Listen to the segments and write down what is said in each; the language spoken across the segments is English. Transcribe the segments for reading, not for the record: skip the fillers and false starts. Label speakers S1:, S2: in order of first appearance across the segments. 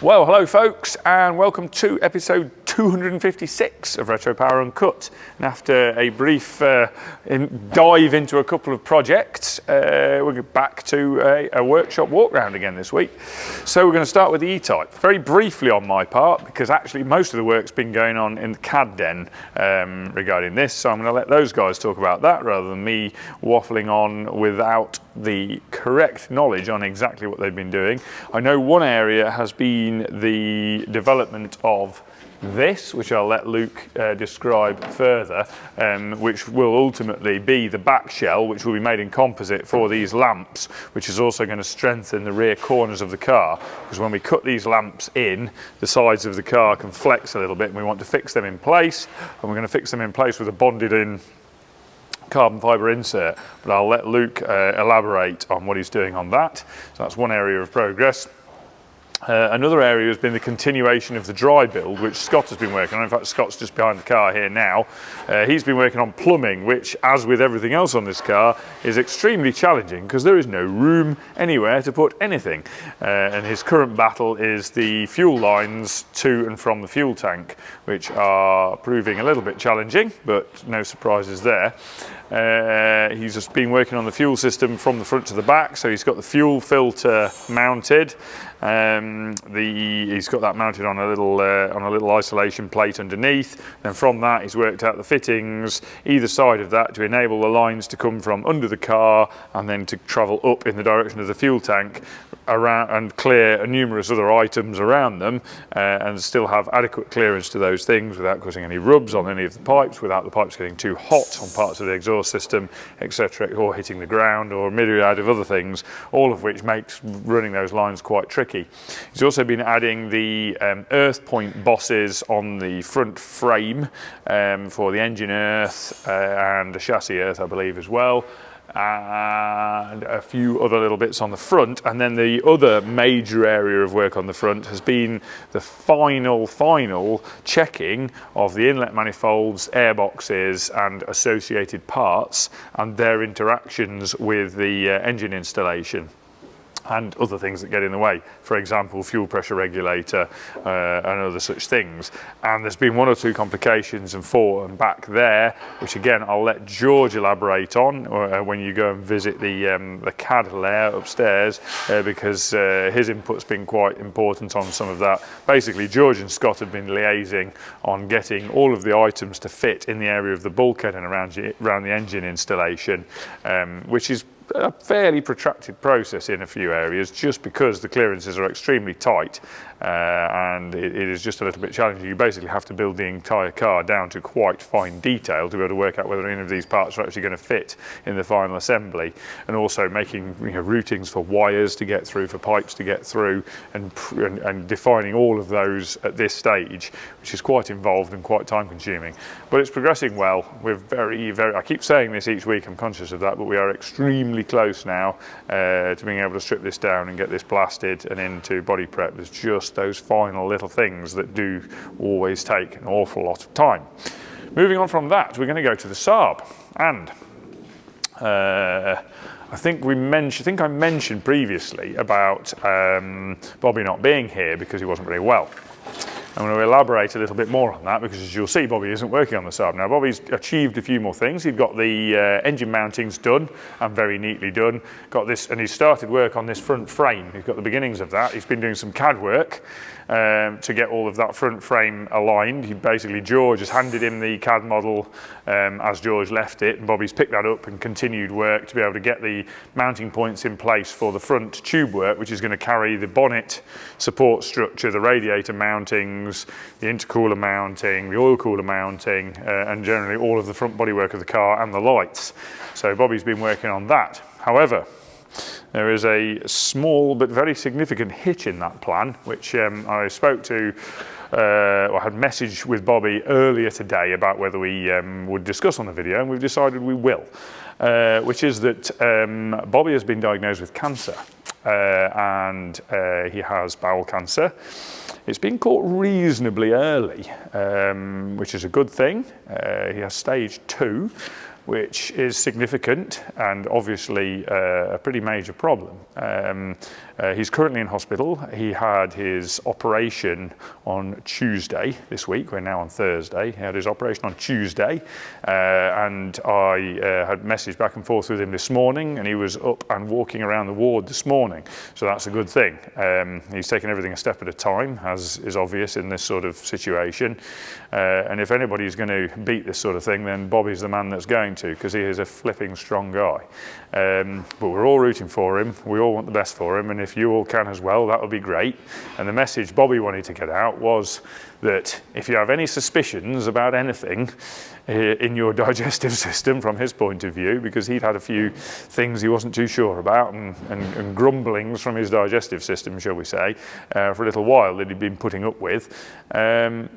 S1: Well, hello folks, and welcome to episode 256 of Retropower Uncut. And after a brief dive into a couple of projects, we're back to a workshop walk round again this week. So we're going to start with the E-Type. Very briefly on my part, because actually most of the work's been going on in the CAD den regarding this, so I'm going to let those guys talk about that rather than me waffling on without the correct knowledge on exactly what they've been doing. I know one area has been the development of this, which I'll let Luke describe further, which will ultimately be the back shell, which will be made in composite for these lamps, which is also going to strengthen the rear corners of the car, because when we cut these lamps in, the sides of the car can flex a little bit, and we want to fix them in place, and we're going to fix them in place with a bonded in carbon fibre insert, but I'll let Luke elaborate on what he's doing on that. So that's one area of progress. Another area has been the continuation of the dry build, which Scott has been working on. In fact, Scott's just behind the car here now. He's been working on plumbing, which, as with everything else on this car, is extremely challenging because there is no room anywhere to put anything. And his current battle is the fuel lines to and from the fuel tank, which are proving a little bit challenging, but no surprises there. He's just been working on the fuel system from the front to the back, so he's got the fuel filter mounted. He's got that mounted on a little isolation plate underneath. Then from that, he's worked out the fittings either side of that to enable the lines to come from under the car and then to travel up in the direction of the fuel tank around and clear numerous other items around them, and still have adequate clearance to those things without causing any rubs on any of the pipes, without the pipes getting too hot on parts of the exhaust system, etc., or hitting the ground, or a myriad of other things, all of which makes running those lines quite tricky. He's also been adding the earth point bosses on the front frame for the engine earth and the chassis earth, I believe, as well, and a few other little bits on the front. And then the other major area of work on the front has been the final checking of the inlet manifolds, airboxes and associated parts and their interactions with the engine installation and other things that get in the way, for example, fuel pressure regulator and other such things. And there's been one or two complications and back there, which again I'll let George elaborate on when you go and visit the CAD layer upstairs, because his input's been quite important on some of that. Basically, George and Scott have been liaising on getting all of the items to fit in the area of the bulkhead and around the engine installation, which is a fairly protracted process in a few areas, just because the clearances are extremely tight, and it is just a little bit challenging. You basically have to build the entire car down to quite fine detail to be able to work out whether any of these parts are actually going to fit in the final assembly, and also making routings for wires to get through, for pipes to get through, and defining all of those at this stage, which is quite involved and quite time consuming. But it's progressing well. We're very, I keep saying this each week, I'm conscious of that, but we are extremely close now to being able to strip this down and get this blasted and into body prep. There's just those final little things that do always take an awful lot of time. Moving on from that, we're going to go to the Saab, and I think I mentioned previously about Bobby not being here because he wasn't very well. I'm going to elaborate a little bit more on that, because as you'll see, Bobby isn't working on the Saab now. Bobby's achieved a few more things. He'd got the engine mountings done and very neatly done. Got this, and he started work on this front frame. He's got the beginnings of that. He's been doing some CAD work to get all of that front frame aligned. George has handed him the CAD model as George left it, and Bobby's picked that up and continued work to be able to get the mounting points in place for the front tube work, which is going to carry the bonnet support structure, the radiator mountings, the intercooler mounting, the oil cooler mounting, and generally all of the front bodywork of the car and the lights. So Bobby's been working on that. However, there is a small but very significant hitch in that plan, which I spoke to, I had messaged with Bobby earlier today about whether we would discuss on the video, and we've decided we will, which is that Bobby has been diagnosed with cancer, and he has bowel cancer. It's been caught reasonably early, which is a good thing. He has stage 2, which is significant and obviously a pretty major problem. He's currently in hospital. He had his operation on Tuesday this week. We're now on Thursday. He had his operation on Tuesday, and I had messaged back and forth with him this morning, and he was up and walking around the ward this morning. So that's a good thing. He's taking everything a step at a time, as is obvious in this sort of situation. And if anybody's going to beat this sort of thing, then Bobby's the man that's going to, because he is a flipping strong guy. But we're all rooting for him. We all want the best for him, and if you all can as well, that would be great. And the message Bobby wanted to get out was that if you have any suspicions about anything in your digestive system from his point of view, because he'd had a few things he wasn't too sure about and grumblings from his digestive system, shall we say, for a little while that he'd been putting up with,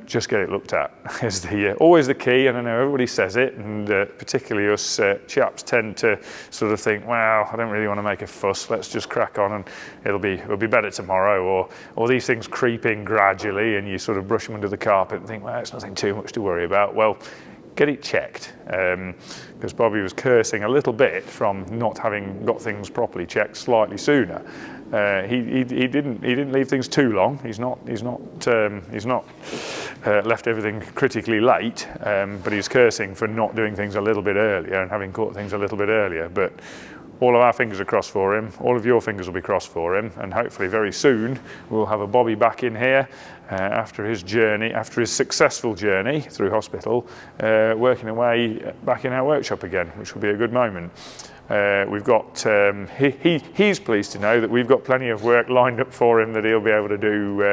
S1: just get it looked at is always the key. And I know everybody says it, and particularly us chaps tend to sort of think, well, I don't really want to make a fuss, let's just crack on and it'll be better tomorrow, or these things creep in gradually and you sort of brush them under the carpet and think, well, it's nothing too much to worry about. Well, get it checked, because Bobby was cursing a little bit from not having got things properly checked slightly sooner. He didn't leave things too long. He's not left everything critically late, but he's cursing for not doing things a little bit earlier and having caught things a little bit earlier. But all of our fingers are crossed for him. All of your fingers will be crossed for him, and hopefully very soon we'll have a Bobby back in here after his journey, after his successful journey through hospital, working away back in our workshop again, which will be a good moment. We've got, he's pleased to know that we've got plenty of work lined up for him that he'll be able to do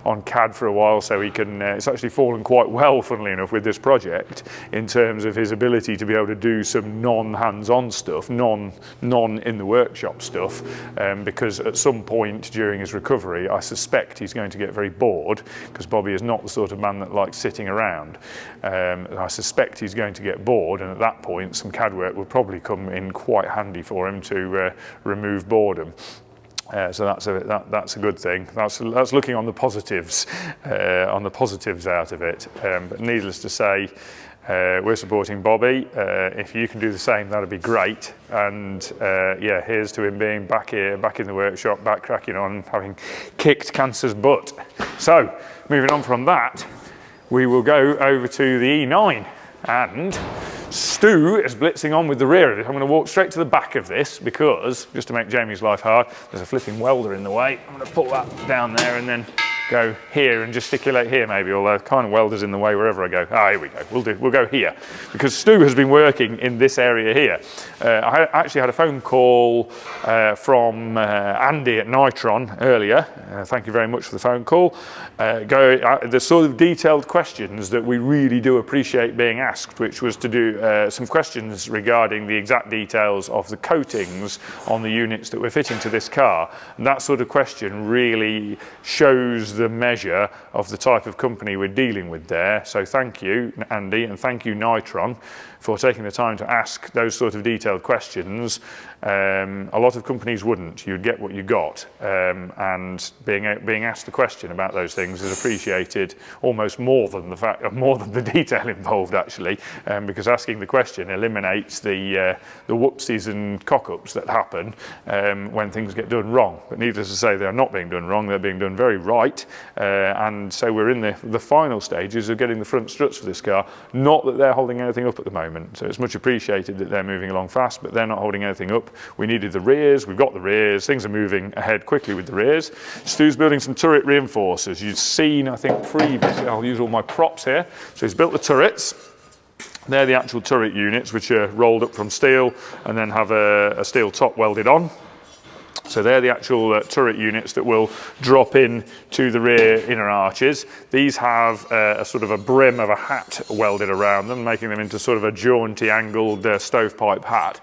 S1: on CAD for a while, so he can, it's actually fallen quite well, funnily enough, with this project in terms of his ability to be able to do some non-hands-on stuff, non-in the workshop stuff, because at some point during his recovery, I suspect he's going to get very bored, because Bobby is not the sort of man that likes sitting around. I suspect he's going to get bored, and at that point, some CAD work will probably come in quite handy for him to remove boredom. So that's a good thing. That's looking on the positives, out of it. But needless to say, we're supporting Bobby. If you can do the same, that'd be great. And yeah, here's to him being back here, back in the workshop, back cracking on, having kicked cancer's butt. So moving on from that, we will go over to the E9, and Stu is blitzing on with the rear of it. I'm going to walk straight to the back of this because, just to make Jamie's life hard, there's a flipping welder in the way. I'm going to pull that down there and then go here and gesticulate here maybe, although kind of welder's in the way wherever I go. Here we go. We'll go here because Stu has been working in this area here. I actually had a phone call from Andy at Nitron earlier. Thank you very much for the phone call. The sort of detailed questions that we really do appreciate being asked, which was to do some questions regarding the exact details of the coatings on the units that we're fitting to this car. And that sort of question really shows the measure of the type of company we're dealing with there. So thank you, Andy, and thank you, Nitron, for taking the time to ask those sort of detailed questions. A lot of companies wouldn't. You'd get what you got, and being asked a question about those things is appreciated almost more than the detail involved, actually, because asking the question eliminates the whoopsies and cock-ups that happen when things get done wrong. But needless to say, they're not being done wrong, they're being done very right, and so we're in the final stages of getting the front struts for this car. Not that they're holding anything up at the moment, so it's much appreciated that they're moving along fast, but they're not holding anything up. We needed the rears, we've got the rears, things are moving ahead quickly with the rears. Stu's building some turret reinforcers. You've seen, I think, previously, I'll use all my props here. So he's built the turrets. They're the actual turret units, which are rolled up from steel and then have a steel top welded on. So they're the actual turret units that will drop in to the rear inner arches. These have a sort of a brim of a hat welded around them, making them into sort of a jaunty angled stovepipe hat,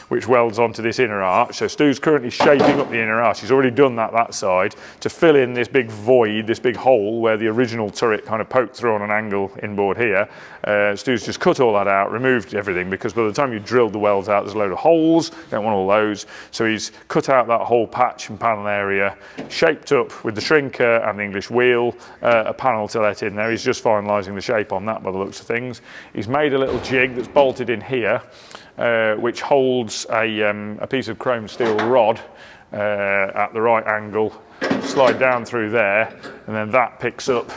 S1: which welds onto this inner arch. So Stu's currently shaping up the inner arch. He's already done that side to fill in this big void, this big hole where the original turret kind of poked through on an angle inboard here. Stu's just cut all that out, removed everything, because by the time you drilled the welds out, there's a load of holes. Don't want all those. So he's cut out that whole patch and panel area, shaped up with the shrinker and the English wheel, a panel to let in there. He's just finalising the shape on that by the looks of things. He's made a little jig that's bolted in here, which holds a piece of chrome steel rod at the right angle, slide down through there, and then that picks up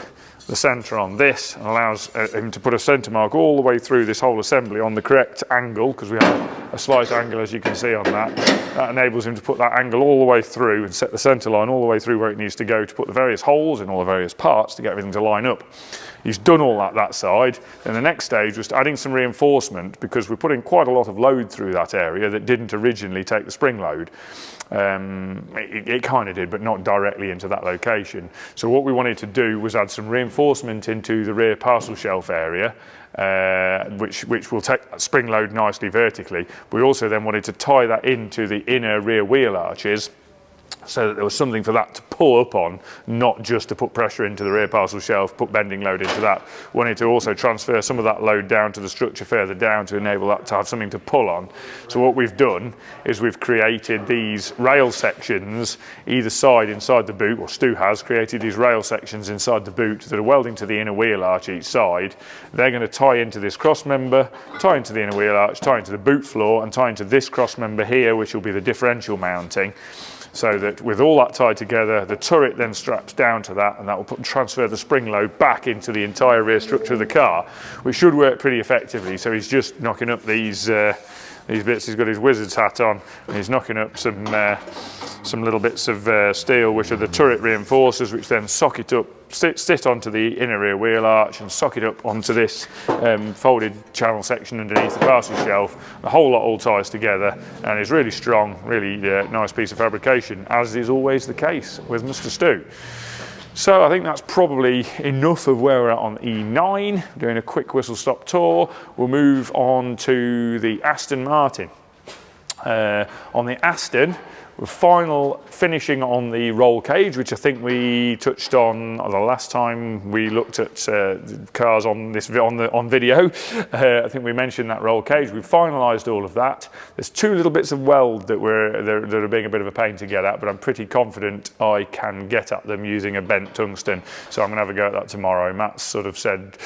S1: the centre on this and allows him to put a centre mark all the way through this whole assembly on the correct angle, because we have a slight angle, as you can see on that. That enables him to put that angle all the way through and set the centre line all the way through where it needs to go to put the various holes in all the various parts to get everything to line up. He's done all that side. Then the next stage was adding some reinforcement, because we're putting quite a lot of load through that area that didn't originally take the spring load. It kind of did, but not directly into that location. So what we wanted to do was add some reinforcement into the rear parcel shelf area, which will take that spring load nicely vertically. We also then wanted to tie that into the inner rear wheel arches, so that there was something for that to pull up on, not just to put pressure into the rear parcel shelf, put bending load into that. Wanted to also transfer some of that load down to the structure further down to enable that to have something to pull on. So what we've done is we've created these rail sections either side inside the boot, or Stu has created these rail sections inside the boot that are welding to the inner wheel arch each side. They're going to tie into this cross member, tie into the inner wheel arch, tie into the boot floor, and tie into this cross member here, which will be the differential mounting. So that with all that tied together, the turret then straps down to that, and that will transfer the spring load back into the entire rear structure of the car, which should work pretty effectively. So he's just knocking up these bits. He's got his wizard's hat on, and he's knocking up some little bits of steel, which are the turret reinforcers, which then socket up, sit onto the inner rear wheel arch and socket up onto this folded channel section underneath the parcel shelf. The whole lot all ties together and is really strong, really nice piece of fabrication, as is always the case with Mr. Stu. So I think that's probably enough of where we're at on E9. Doing a quick whistle stop tour. We'll move on to the Aston Martin. On the Aston, we're finishing on the roll cage, which I think we touched on the last time we looked at cars on video. I think we mentioned that roll cage. We've finalised all of that. There's two little bits of weld that are being a bit of a pain to get at, but I'm pretty confident I can get at them using a bent tungsten. So I'm going to have a go at that tomorrow. Matt's sort of said,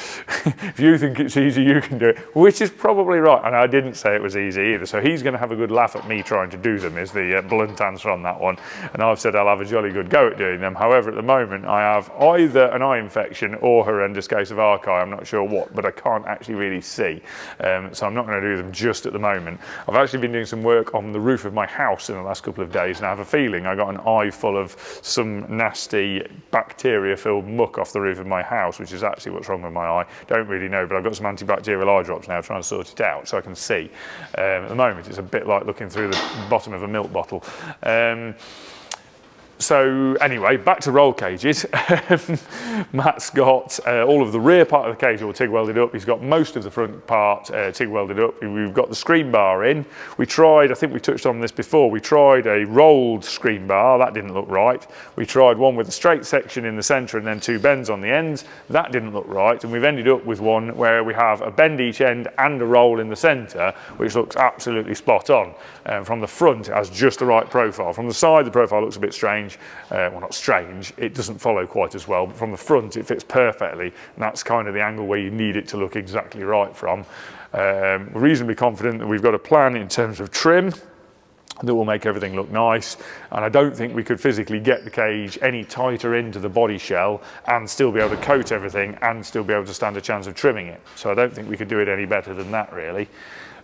S1: if you think it's easy, you can do it, which is probably right. And I didn't say it was easy either. So he's going to have a good laugh at me trying to do them, is the blunt answer on that one. And I've said I'll have a jolly good go at doing them. However, at the moment I have either an eye infection or horrendous case of arc eye. I'm not sure what, but I can't actually really see. So I'm not going to do them just at the moment. I've actually been doing some work on the roof of my house in the last couple of days, and I have a feeling I got an eye full of some nasty bacteria-filled muck off the roof of my house, which is actually what's wrong with my eye. Don't really know, but I've got some antibacterial eye drops now trying to sort it out so I can see. At the moment it's a bit like looking through the bottom of a milk bottle. So anyway, back to roll cages. Matt's got all of the rear part of the cage all TIG welded up. He's got most of the front part TIG welded up. We've got the screen bar in. We tried, I think we touched on this before, we tried a rolled screen bar. That didn't look right. We tried one with a straight section in the centre and then two bends on the ends. That didn't look right. And we've ended up with one where we have a bend each end and a roll in the centre, which looks absolutely spot on. From the front, it has just the right profile. From the side, the profile looks a bit strange. Well, not strange, it doesn't follow quite as well, but from the front it fits perfectly, and that's kind of the angle where you need it to look exactly right from. We're reasonably confident that we've got a plan in terms of trim that will make everything look nice, and I don't think we could physically get the cage any tighter into the body shell and still be able to coat everything and still be able to stand a chance of trimming it. So I don't think we could do it any better than that, really.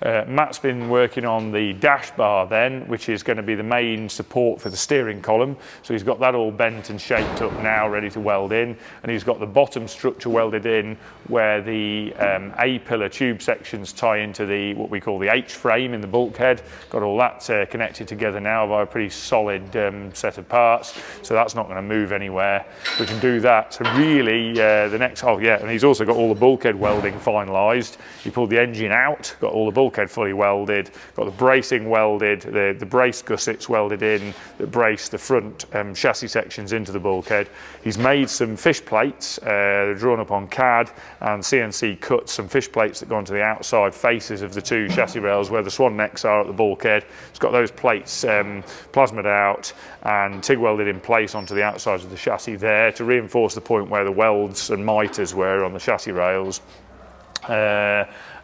S1: Matt's been working on the dash bar then, which is going to be the main support for the steering column. So he's got that all bent and shaped up now, ready to weld in. And he's got the bottom structure welded in where the A-pillar tube sections tie into the what we call the H-frame in the bulkhead. Got all that connected together now by a pretty solid set of parts. So that's not going to move anywhere. We can do that. So really the next, oh yeah, and he's also got all the bulkhead welding finalised. He pulled the engine out, got all the bulkhead fully welded, got the bracing welded, the brace gussets welded in that brace the front chassis sections into the bulkhead. He's made some fish plates, they're drawn up on CAD, and CNC cut some fish plates that go onto the outside faces of the two chassis rails where the swan necks are at the bulkhead. He's got those those plates plasmaed out and TIG welded in place onto the outsides of the chassis there to reinforce the point where the welds and miters were on the chassis rails.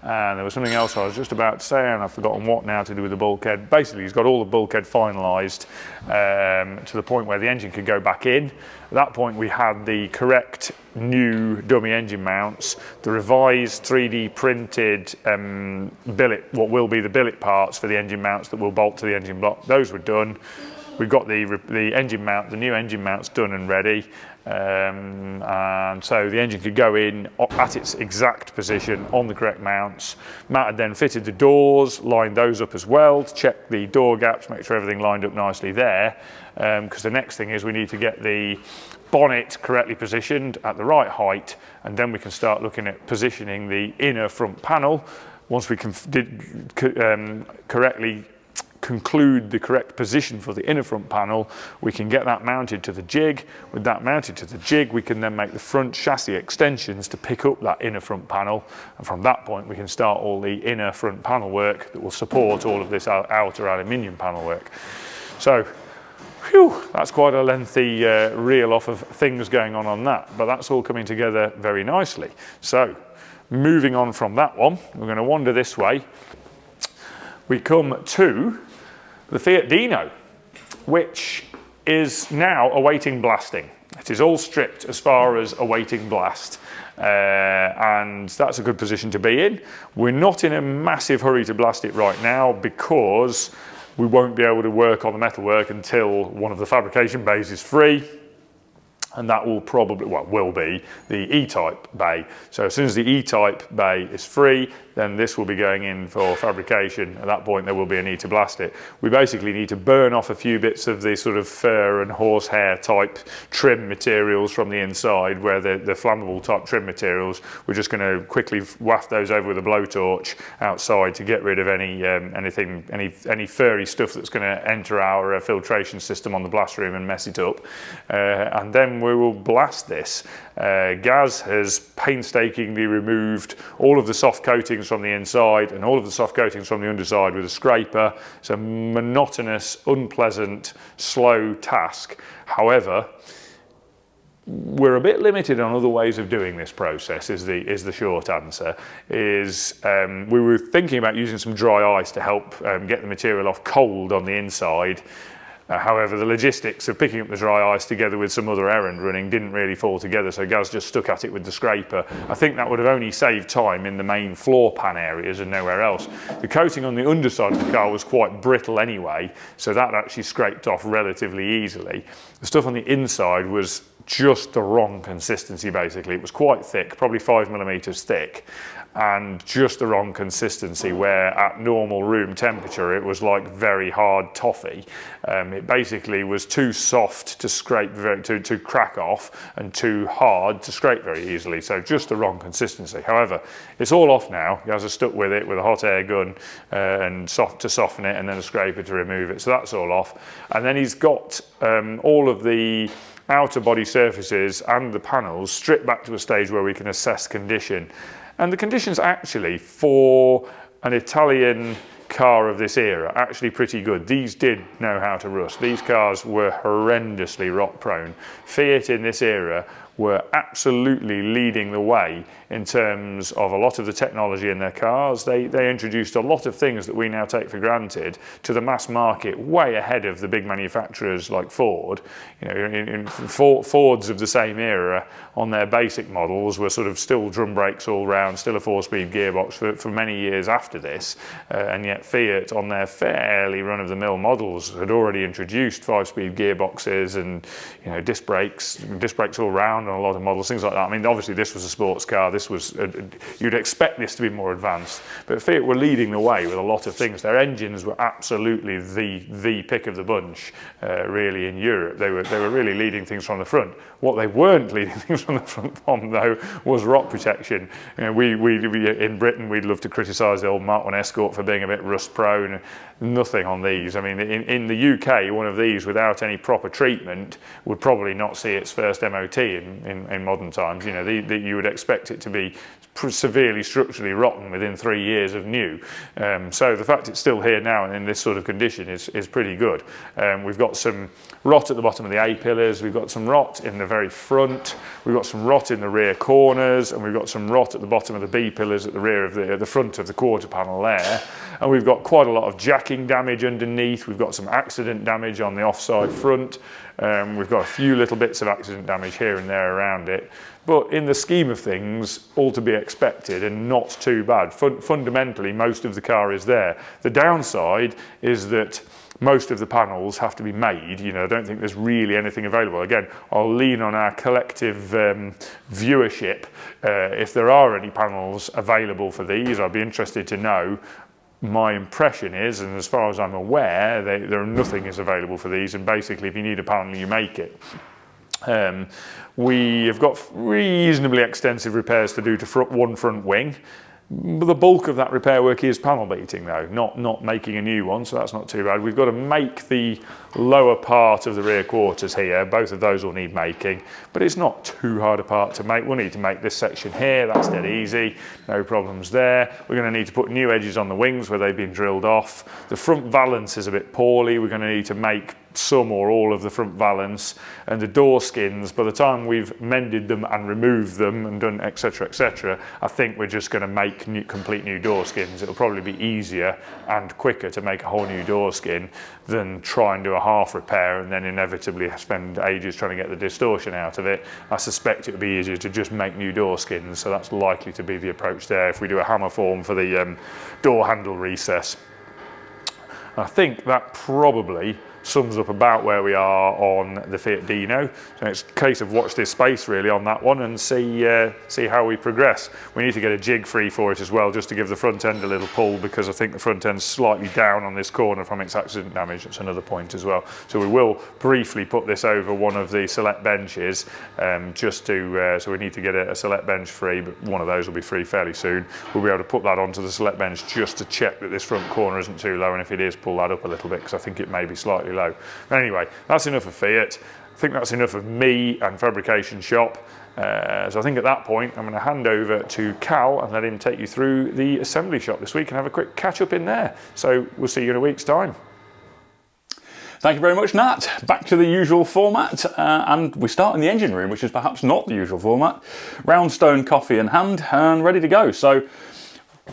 S1: And there was something else I was just about to say, and I've forgotten what now, to do with the bulkhead. Basically, he's got all the bulkhead finalised to the point where the engine could go back in. At that point, we had the correct new dummy engine mounts, the revised 3D printed billet, what will be the billet parts for the engine mounts that will bolt to the engine block. Those were done. We've got the engine mount, the new engine mounts done and ready. And so the engine could go in at its exact position on the correct mounts. Matt had then fitted the doors, lined those up as well to check the door gaps, make sure everything lined up nicely there, because the next thing is we need to get the bonnet correctly positioned at the right height, and then we can start looking at positioning the inner front panel. Once we correctly conclude the correct position for the inner front panel, we can get that mounted to the jig. With that mounted to the jig, we can then make the front chassis extensions to pick up that inner front panel, and from that point we can start all the inner front panel work that will support all of this outer aluminium panel work. So phew, that's quite a lengthy reel off of things going on that, but that's all coming together very nicely. So moving on from that one, we're going to wander this way. We come to the Fiat Dino, which is now awaiting blasting. It is all stripped as far as awaiting blast, and that's a good position to be in. We're not in a massive hurry to blast it right now because we won't be able to work on the metalwork until one of the fabrication bays is free. And that will probably, well, will be the E-Type bay. So as soon as the E-Type bay is free, then this will be going in for fabrication. At that point, there will be a need to blast it. We basically need to burn off a few bits of the sort of fur and horsehair type trim materials from the inside, where the flammable type trim materials. We're just going to quickly waft those over with a blowtorch outside to get rid of any furry stuff that's going to enter our filtration system on the blast room and mess it up. And then we will blast this. Gaz has painstakingly removed all of the soft coatings from the inside and all of the soft coatings from the underside with a scraper. It's a monotonous, unpleasant, slow task. However, we're a bit limited on other ways of doing this process, is the short answer. We were thinking about using some dry ice to help get the material off cold on the inside. However, the logistics of picking up the dry ice together with some other errand running didn't really fall together, so Gaz just stuck at it with the scraper. I think that would have only saved time in the main floor pan areas and nowhere else. The coating on the underside of the car was quite brittle anyway, so that actually scraped off relatively easily. The stuff on the inside was just the wrong consistency, basically. It was quite thick, probably 5mm thick, and just the wrong consistency, where at normal room temperature it was like very hard toffee. It basically was too soft to scrape, to crack off, and too hard to scrape very easily, so just the wrong consistency. However, it's all off now. He has stuck with it with a hot air gun and to soften it, and then a scraper to remove it, so that's all off. And then he's got all of the outer body surfaces and the panels stripped back to a stage where we can assess condition. And the conditions actually for an Italian car of this era actually pretty good. These did know how to rust. These cars were horrendously rot prone. Fiat in this era were absolutely leading the way in terms of a lot of the technology in their cars. They introduced a lot of things that we now take for granted to the mass market, way ahead of the big manufacturers like Ford. You know, Fords of the same era on their basic models were sort of still drum brakes all round, still a 4-speed gearbox for many years after this, and yet Fiat on their fairly run-of-the-mill models had already introduced 5-speed gearboxes and, you know, disc brakes all round on a lot of models, things like that. I mean, obviously this was a sports car. This was you'd expect this to be more advanced, but Fiat were leading the way with a lot of things. Their engines were absolutely the pick of the bunch, really, in Europe. They were really leading things from the front. What they weren't leading things from the front from, though, was rot protection. You know, we in Britain, we'd love to criticise the old Mark 1 Escort for being a bit rust prone. Nothing on these. I mean, in the UK, one of these without any proper treatment would probably not see its first MOT in in modern times. You know, you would expect it to be severely structurally rotten within 3 years of new. So the fact it's still here now and in this sort of condition is pretty good. We've got some rot at the bottom of the A-pillars, we've got some rot in the very front, we've got some rot in the rear corners, and we've got some rot at the bottom of the B-pillars at the rear of the front of the quarter panel there. And we've got quite a lot of jacking damage underneath, we've got some accident damage on the offside front, we've got a few little bits of accident damage here and there around it. But in the scheme of things, all to be expected and not too bad. Fundamentally, most of the car is there. The downside is that most of the panels have to be made. You know, I don't think there's really anything available. Again, I'll lean on our collective viewership. If there are any panels available for these, I'd be interested to know. My impression is, and as far as I'm aware, nothing is available for these, and basically if you need a panel, you make it. We have got reasonably extensive repairs to do to one front wing. The bulk of that repair work is panel beating though, not making a new one, so that's not too bad. We've got to make the lower part of the rear quarters here. Both of those will need making, but it's not too hard a part to make. We'll need to make this section here, that's dead easy, no problems there. We're going to need to put new edges on the wings where they've been drilled off. The front valance is a bit poorly. We're going to need to make some or all of the front valance, and the door skins, by the time we've mended them and removed them and done etc, I think we're just going to make complete new door skins. It'll probably be easier and quicker to make a whole new door skin than try and do a half repair and then inevitably spend ages trying to get the distortion out of it. I suspect it would be easier to just make new door skins, so that's likely to be the approach there if we do a hammer form for the door handle recess. I think that probably sums up about where we are on the Fiat Dino. So it's a case of watch this space really on that one and see how we progress. We need to get a jig free for it as well, just to give the front end a little pull, because I think the front end's slightly down on this corner from its accident damage. That's another point as well. So we will briefly put this over one of the select benches, just to, so we need to get a select bench free, but one of those will be free fairly soon. We'll be able to put that onto the select bench just to check that this front corner isn't too low, and if it is, pull that up a little bit, because I think it may be slightly low. But anyway, that's enough of Fiat. I think that's enough of me and Fabrication Shop. So I think at that point I'm going to hand over to Cal and let him take you through the assembly shop this week and have a quick catch up in there. So we'll see you in a week's time.
S2: Thank you very much, Nat. Back to the usual format, and we start in the engine room, which is perhaps not the usual format. Roundstone coffee in hand and ready to go. So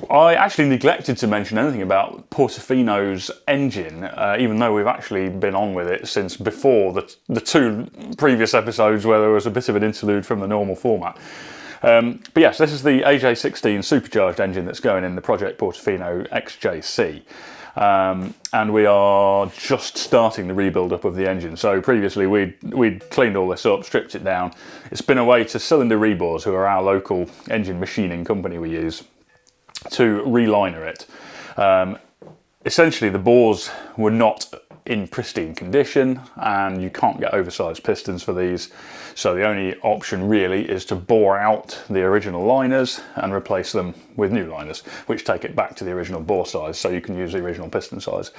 S2: I actually neglected to mention anything about Portofino's engine, even though we've actually been on with it since before the two previous episodes where there was a bit of an interlude from the normal format. But yes, this is the AJ16 supercharged engine that's going in the Project Portofino XJC. And we are just starting the rebuild up of the engine. So previously we'd cleaned all this up, stripped it down. It's been away to Cylinder Rebores, who are our local engine machining company we use, to reliner it. Essentially the bores were not in pristine condition, and you can't get oversized pistons for these, so the only option really is to bore out the original liners and replace them with new liners, which take it back to the original bore size, so you can use the original piston size,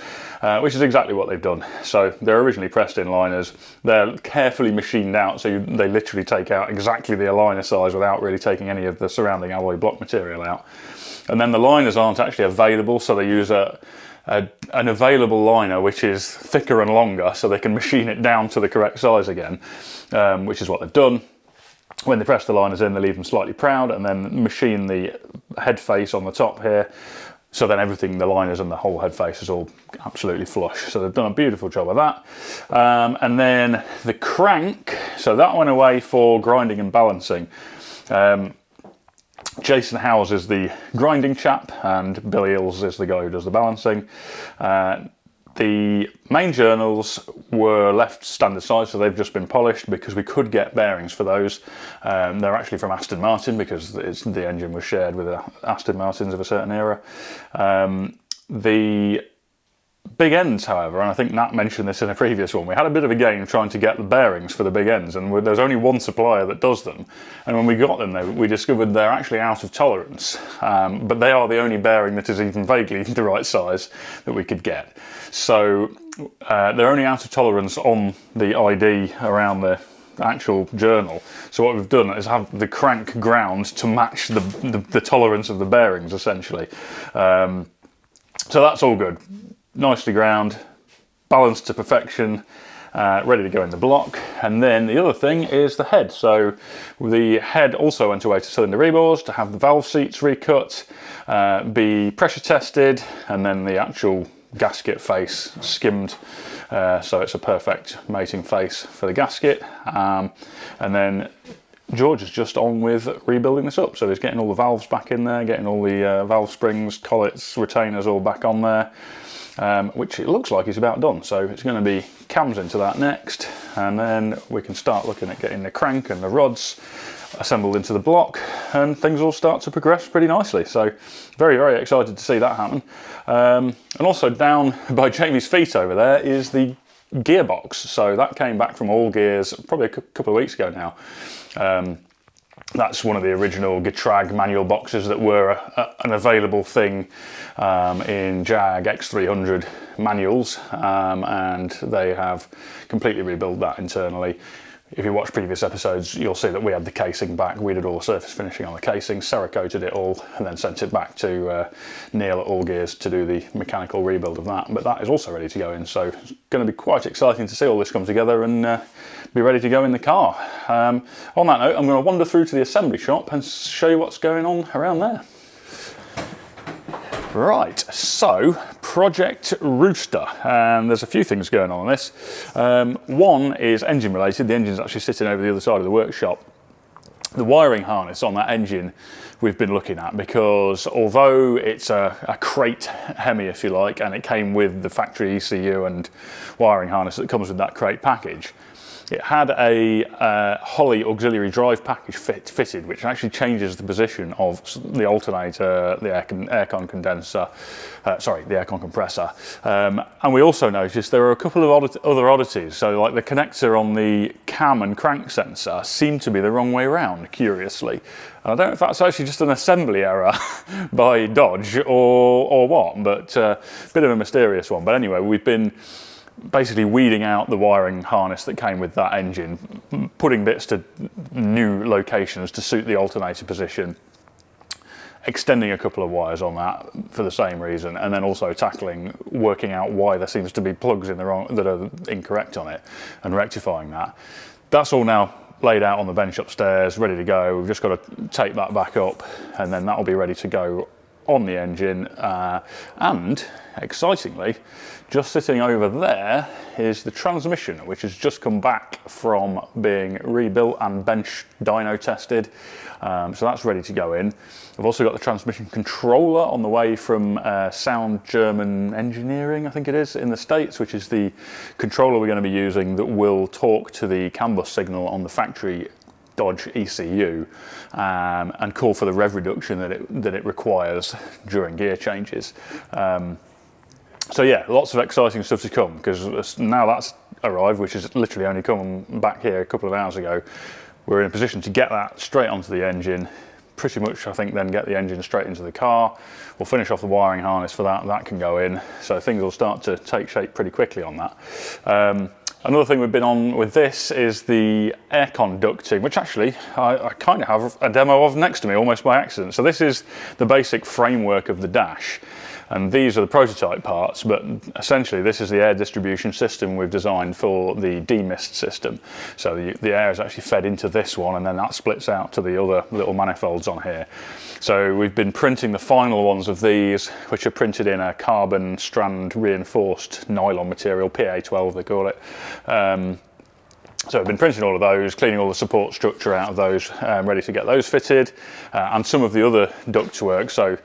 S2: which is exactly what they've done. So they're originally pressed in liners, they're carefully machined out, so they literally take out exactly the aligner size without really taking any of the surrounding alloy block material out. And then the liners aren't actually available, so they use an available liner which is thicker and longer, so they can machine it down to the correct size again, which is what they've done. When they press the liners in, they leave them slightly proud and then machine the head face on the top here, so then everything, the liners and the whole head face, is all absolutely flush. So they've done a beautiful job of that. And then the crank, so that went away for grinding and balancing. Jason Howes is the grinding chap and Billy Ills is the guy who does the balancing. The main journals were left standard size, so they've just been polished because we could get bearings for those. They're actually from Aston Martin because the engine was shared with Aston Martins of a certain era. The big ends, however, and I think Nat mentioned this in a previous one, we had a bit of a game trying to get the bearings for the big ends, and there's only one supplier that does them, and when we got them we discovered they're actually out of tolerance, but they are the only bearing that is even vaguely the right size that we could get. So they're only out of tolerance on the ID around the actual journal. So what we've done is have the crank ground to match the tolerance of the bearings, essentially. So that's all good. Nicely ground, balanced to perfection, ready to go in the block. And then the other thing is the head. So the head also went away to cylinder rebores to have the valve seats recut, be pressure tested, and then the actual gasket face skimmed, so it's a perfect mating face for the gasket. And then George is just on with rebuilding this up, so he's getting all the valves back in there, getting all the valve springs, collets, retainers all back on there, which it looks like he's about done. So it's going to be cams into that next, and then we can start looking at getting the crank and the rods assembled into the block, and things will start to progress pretty nicely. So very, very excited to see that happen. And also down by Jamie's feet over there is the gearbox. So that came back from All Gears probably a couple of weeks ago now. That's one of the original Getrag manual boxes that were an available thing in Jag X300 manuals, and they have completely rebuilt that internally. If you watch previous episodes, you'll see that we had the casing back. We did all the surface finishing on the casing, Cerakoted it all, and then sent it back to Neil at All Gears to do the mechanical rebuild of that. But that is also ready to go in, so it's going to be quite exciting to see all this come together and be ready to go in the car. On that note, I'm going to wander through to the assembly shop and show you what's going on around there. Right, so Project Rooster, and there's a few things going on this. One is engine related. The engine's actually sitting over the other side of the workshop. The wiring harness on that engine we've been looking at, because although it's a crate Hemi, if you like, and it came with the factory ECU and wiring harness that comes with that crate package, it had a Holley auxiliary drive package fitted, which actually changes the position of the alternator, the aircon condenser, sorry, the aircon compressor. And we also noticed there are a couple of other oddities. So like the connector on the cam and crank sensor seemed to be the wrong way around, curiously. And I don't know if that's actually just an assembly error by Dodge or what, but a bit of a mysterious one. But anyway, we've been basically weeding out the wiring harness that came with that engine, putting bits to new locations to suit the alternator position, extending a couple of wires on that for the same reason, and then also working out why there seems to be plugs in the wrong that are incorrect on it and rectifying that. That's all now laid out on the bench upstairs, ready to go. We've just got to tape that back up, and then that'll be ready to go on the engine. And excitingly, just sitting over there is the transmission, which has just come back from being rebuilt and bench dyno tested. So that's ready to go in. I've also got the transmission controller on the way from Sound German Engineering, I think it is, in the States, which is the controller we're going to be using that will talk to the CAN bus signal on the factory Dodge ECU and call for the rev reduction that it requires during gear changes. So yeah, lots of exciting stuff to come, because now that's arrived, which has literally only come back here a couple of hours ago. We're in a position to get that straight onto the engine, pretty much I think then get the engine straight into the car. We'll finish off the wiring harness for that, that can go in, so things will start to take shape pretty quickly on that. Another thing we've been on with this is the aircon ducting, which actually I kind of have a demo of next to me almost by accident. So this is the basic framework of the dash, and these are the prototype parts, but essentially this is the air distribution system we've designed for the demist system. So the air is actually fed into this one, and then that splits out to the other little manifolds on here. So we've been printing the final ones of these, which are printed in a carbon strand reinforced nylon material, PA12 they call it. So I've been printing all of those, cleaning all the support structure out of those, ready to get those fitted, and some of the other ductwork. So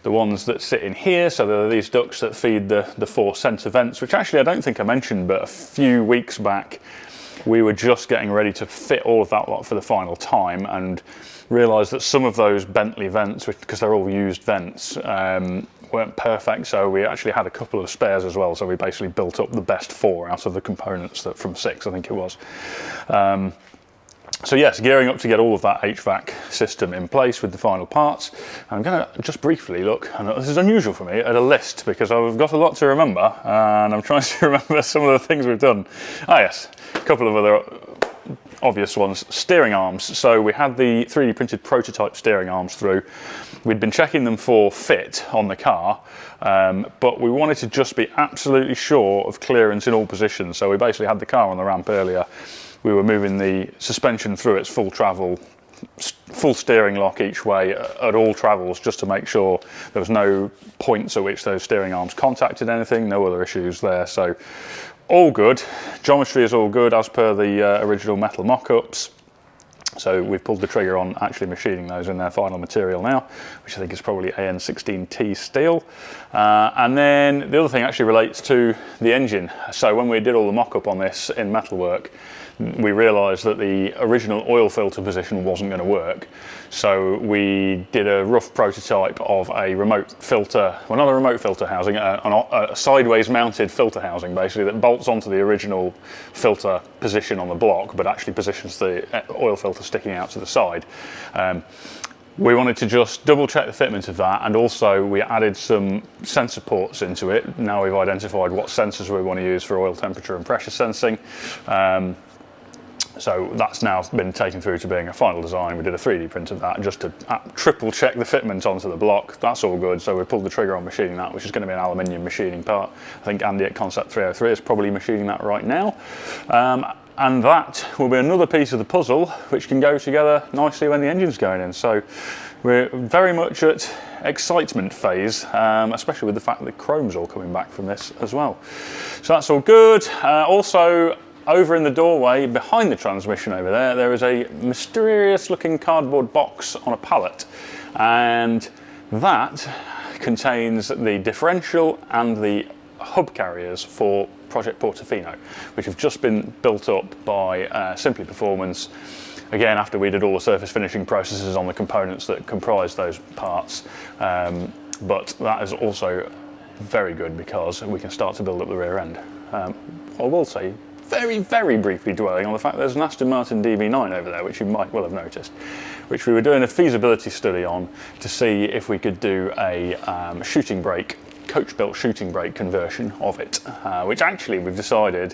S2: the ones that sit in here, so there are these ducts that feed the 4 centre vents, which actually I don't think I mentioned, but a few weeks back we were just getting ready to fit all of that lot for the final time, and realised that some of those Bentley vents, because they're all used vents, weren't perfect, so we actually had a couple of spares as well, so we basically built up the best 4 out of the components from 6, I think it was. So yes, gearing up to get all of that HVAC system in place with the final parts. I'm going to just briefly look, and this is unusual for me, at a list, because I've got a lot to remember, and I'm trying to remember some of the things we've done. Ah yes, a couple of other obvious ones, steering arms. So we had the 3D printed prototype steering arms through. We'd been checking them for fit on the car, but we wanted to just be absolutely sure of clearance in all positions. So we basically had the car on the ramp earlier. We were moving the suspension through its full travel, full steering lock each way at all travels, just to make sure there was no points at which those steering arms contacted anything, no other issues there. So all good. Geometry is all good as per the original metal mock-ups. So we've pulled the trigger on actually machining those in their final material now, which I think is probably AN16T steel. And then the other thing actually relates to the engine. So when we did all the mock-up on this in metalwork, we realised that the original oil filter position wasn't going to work. So we did a rough prototype of a remote filter, well, not a remote filter housing, a sideways mounted filter housing basically that bolts onto the original filter position on the block, but actually positions the oil filter sticking out to the side. We wanted to just double check the fitment of that, and also we added some sensor ports into it. Now we've identified what sensors we want to use for oil temperature and pressure sensing. So that's now been taken through to being a final design. We did a 3D print of that just to triple check the fitment onto the block. That's all good. So we pulled the trigger on machining that, which is going to be an aluminium machining part. I think Andy at Concept 303 is probably machining that right now. And that will be another piece of the puzzle which can go together nicely when the engine's going in. So we're very much at excitement phase, especially with the fact that the chrome's all coming back from this as well. So that's all good. Also, over in the doorway behind the transmission over there, there is a mysterious looking cardboard box on a pallet, and that contains the differential and the hub carriers for Project Portofino, which have just been built up by Simply Performance, again after we did all the surface finishing processes on the components that comprise those parts. But that is also very good because we can start to build up the rear end. I will say, very, very briefly dwelling on the fact there's an Aston Martin DB9 over there, which you might well have noticed, which we were doing a feasibility study on to see if we could do a shooting brake, coach-built shooting brake conversion of it, which actually we've decided,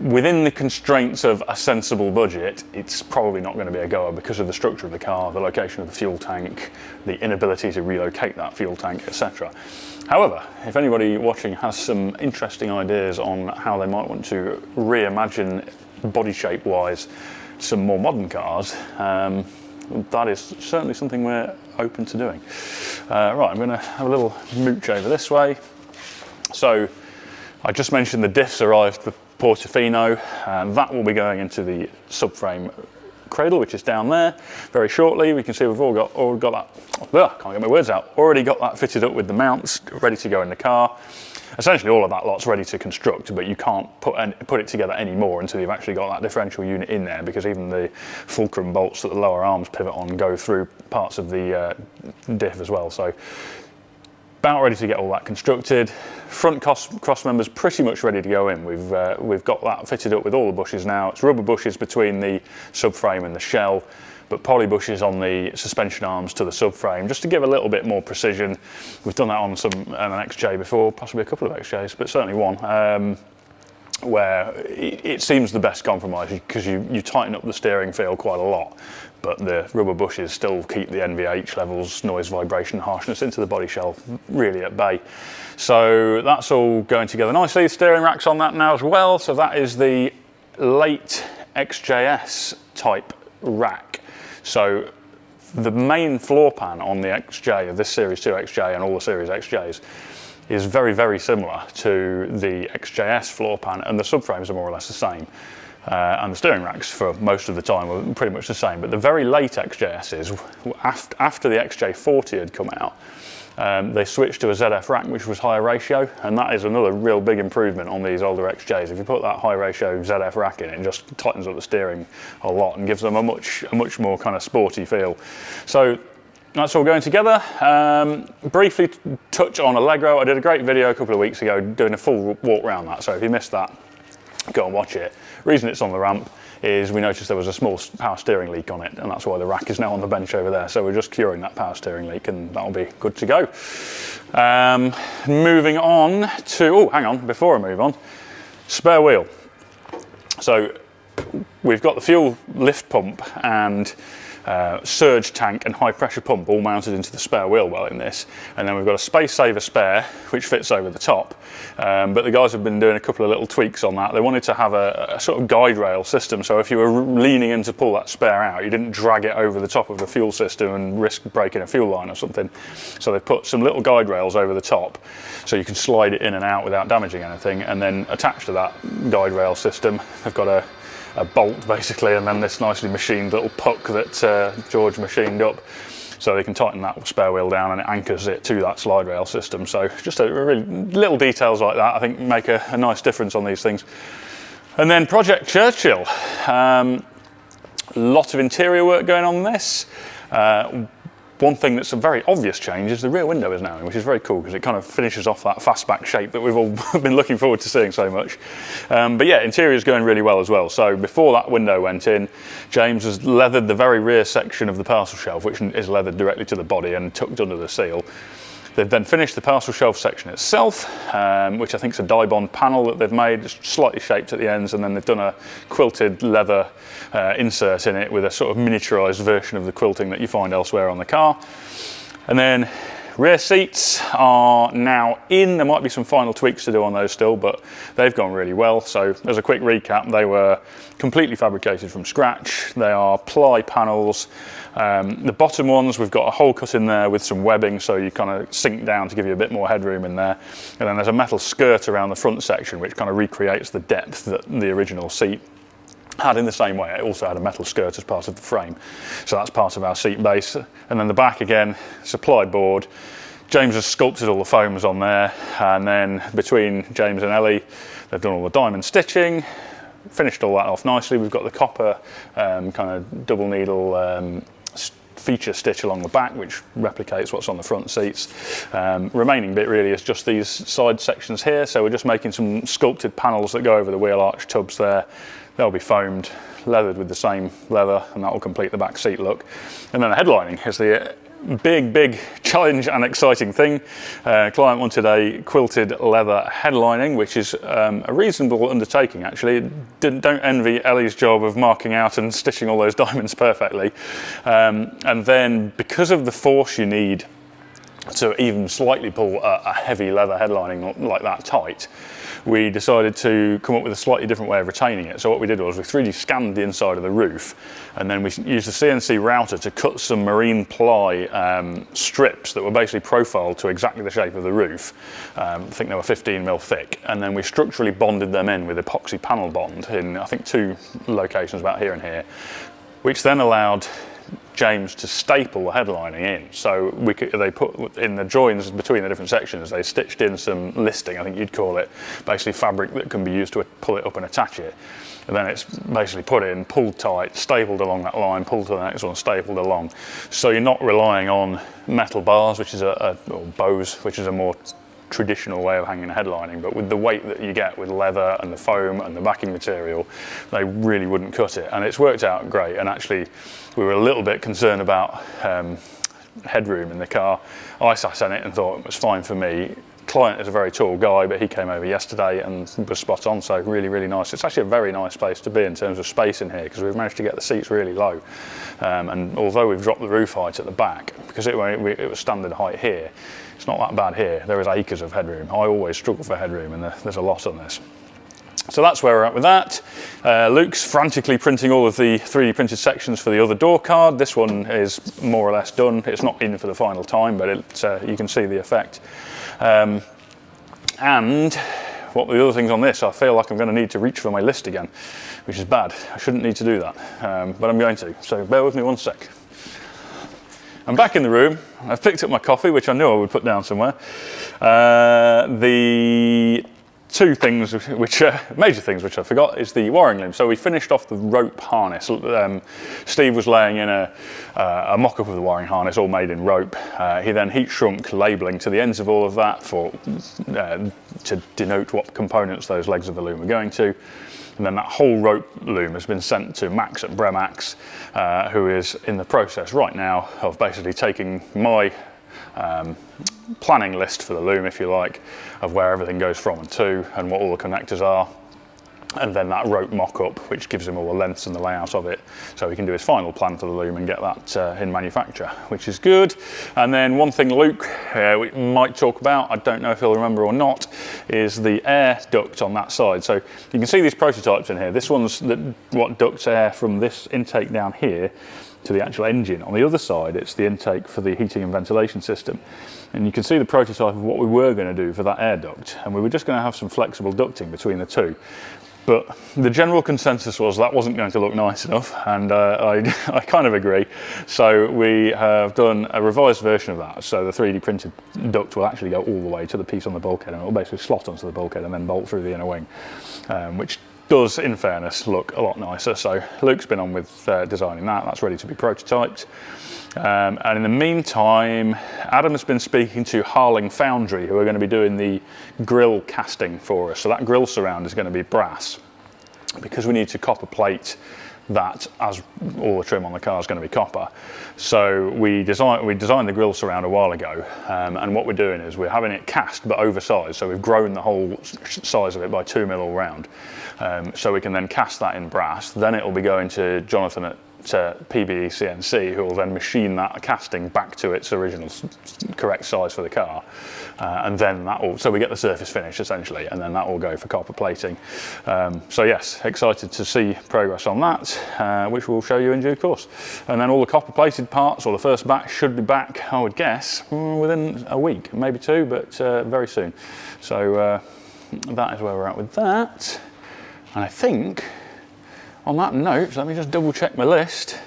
S2: within the constraints of a sensible budget, it's probably not going to be a goer because of the structure of the car, the location of the fuel tank, the inability to relocate that fuel tank, etc. However, if anybody watching has some interesting ideas on how they might want to reimagine body shape wise some more modern cars, that is certainly something we're open to doing. Right, I'm going to have a little mooch over this way. So I just mentioned the diffs arrived for Portofino, and that will be going into the subframe cradle, which is down there very shortly. We can see we've already got that, can't get my words out, already got that fitted up with the mounts ready to go in the car. Essentially all of that lot's ready to construct, but you can't put it together anymore until you've actually got that differential unit in there, because even the fulcrum bolts that the lower arms pivot on go through parts of the diff as well. So about ready to get all that constructed. Front cross members pretty much ready to go in. We've got that fitted up with all the bushes now. It's rubber bushes between the subframe and the shell, but poly bushes on the suspension arms to the subframe, just to give a little bit more precision. We've done that on an XJ before, possibly a couple of XJs, but certainly one, where it seems the best compromise, because you tighten up the steering feel quite a lot, but the rubber bushes still keep the NVH levels, noise, vibration, harshness into the body shell really at bay. So that's all going together nicely. Steering rack's on that now as well. So that is the late XJS type rack. So the main floor pan on the XJ of this Series 2 XJ and all the Series XJs is very, very similar to the XJS floor pan, and the subframes are more or less the same. And the steering racks for most of the time were pretty much the same, but the very late XJSs, after the XJ40 had come out, they switched to a ZF rack which was higher ratio, and that is another real big improvement on these older XJs. If you put that high ratio ZF rack in, it just tightens up the steering a lot and gives them a much more kind of sporty feel. So that's all going together. Briefly touch on Allegro. I did a great video a couple of weeks ago doing a full walk around that, so if you missed that, go and watch it. The reason it's on the ramp is we noticed there was a small power steering leak on it, and that's why the rack is now on the bench over there. So we're just curing that power steering leak, and that'll be good to go. Moving on to, oh, hang on, before I move on, spare wheel. So we've got the fuel lift pump and surge tank and high pressure pump all mounted into the spare wheel well in this, and then we've got a space saver spare which fits over the top, but the guys have been doing a couple of little tweaks on that. They wanted to have a sort of guide rail system, so if you were leaning in to pull that spare out, you didn't drag it over the top of the fuel system and risk breaking a fuel line or something. So they've put some little guide rails over the top so you can slide it in and out without damaging anything, and then attached to that guide rail system they've got a bolt basically, and then this nicely machined little puck that George machined up, so they can tighten that spare wheel down and it anchors it to that slide rail system. So just a really little details like that I think make a nice difference on these things. And then Project Churchill, lot of interior work going on in this. One thing that's a very obvious change is the rear window is now in, which is very cool because it kind of finishes off that fastback shape that we've all been looking forward to seeing so much. But yeah, interior is going really well as well. So before that window went in, James has leathered the very rear section of the parcel shelf, which is leathered directly to the body and tucked under the seal. They've then finished the parcel shelf section itself, which I think is a die bond panel that they've made, just slightly shaped at the ends, and then they've done a quilted leather insert in it with a sort of miniaturised version of the quilting that you find elsewhere on the car. And then rear seats are now in. There might be some final tweaks to do on those still, but they've gone really well. So as a quick recap, they were completely fabricated from scratch. They are ply panels. The bottom ones, we've got a hole cut in there with some webbing, so you kind of sink down to give you a bit more headroom in there. And then there's a metal skirt around the front section, which kind of recreates the depth that the original seat had in the same way. It also had a metal skirt as part of the frame. So that's part of our seat base. And then the back again, supply board. James has sculpted all the foams on there. And then between James and Ellie, they've done all the diamond stitching, finished all that off nicely. We've got the copper kind of double needle feature stitch along the back, which replicates what's on the front seats. Remaining bit really is just these side sections here. So we're just making some sculpted panels that go over the wheel arch tubs there. They'll be foamed, leathered with the same leather, and that will complete the back seat look. And then the headlining is the big challenge and exciting thing. Client wanted a quilted leather headlining, which is a reasonable undertaking actually. Don't envy Ellie's job of marking out and stitching all those diamonds perfectly. And then because of the force you need to even slightly pull a heavy leather headlining like that tight, we decided to come up with a slightly different way of retaining it. So what we did was we 3D scanned the inside of the roof, and then we used a CNC router to cut some marine ply strips that were basically profiled to exactly the shape of the roof. I think they were 15mm thick, and then we structurally bonded them in with epoxy panel bond in I think 2 locations about here and here, which then allowed James to staple the headlining in. So they put in the joins between the different sections, they stitched in some listing, I think you'd call it, basically fabric that can be used to pull it up and attach it. And then it's basically put in, pulled tight, stapled along that line, pulled to the next one, stapled along. So you're not relying on metal bars, which is or bows, which is a more traditional way of hanging a headlining, but with the weight that you get with leather and the foam and the backing material, they really wouldn't cut it, and it's worked out great. And actually we were a little bit concerned about headroom in the car. I sat in it and thought it was fine for me. Client is a very tall guy, but he came over yesterday and was spot on, so really nice. It's actually a very nice place to be in terms of space in here, because we've managed to get the seats really low, and although we've dropped the roof height at the back, because it was standard height here, it's not that bad here. There is acres of headroom. I always struggle for headroom, and there's a lot on this. So that's where we're at with that. Luke's frantically printing all of the 3D printed sections for the other door card. This one is more or less done. It's not in for the final time, but you can see the effect. And what were the other things on this? I feel like I'm going to need to reach for my list again, which is bad. I shouldn't need to do that, but I'm going to. So bear with me one sec. I'm back in the room. I've picked up my coffee, which I knew I would put down somewhere. The two things, major things which I forgot, is the wiring loom. So we finished off the rope harness. Steve was laying in a mock-up of the wiring harness, all made in rope. He then heat shrunk labelling to the ends of all of that to denote what components those legs of the loom are going to. And then that whole rope loom has been sent to Max at Bremax, who is in the process right now of basically taking my planning list for the loom, if you like, of where everything goes from and to, and what all the connectors are. and then that rope mock-up, which gives him all the lengths and the layout of it, so he can do his final plan for the loom and get that in manufacture, which is good. And then one thing Luke we might talk about, I don't know if he'll remember or not, is the air duct on that side. So you can see these prototypes in here. This one's what ducts air from this intake down here to the actual engine. On the other side, it's the intake for the heating and ventilation system. And you can see the prototype of what we were going to do for that air duct, and we were just going to have some flexible ducting between the two. But the general consensus was that wasn't going to look nice enough, and I kind of agree. So we have done a revised version of that. So the 3D printed duct will actually go all the way to the piece on the bulkhead, and it will basically slot onto the bulkhead and then bolt through the inner wing, which does, in fairness, look a lot nicer. So Luke's been on with designing that. That's ready to be prototyped. And in the meantime, Adam's been speaking to Harling Foundry, who are going to be doing the grill casting for us. So that grill surround is going to be brass, because we need to copper plate that, as all the trim on the car is going to be copper. So we designed the grill surround a while ago, and what we're doing is we're having it cast but oversized. So we've grown the whole size of it by 2 mil all round. So we can then cast that in brass. Then it will be going to Jonathan at PBE CNC, who will then machine that casting back to its original correct size for the car, and then so we get the surface finish essentially, and then that will go for copper plating. So yes, excited to see progress on that, which we'll show you in due course. And then all the copper plated parts, or the first batch, should be back, I would guess, within a week, maybe 2, but very soon. So that is where we're at with that. And I think, on that note, let me just double check my list.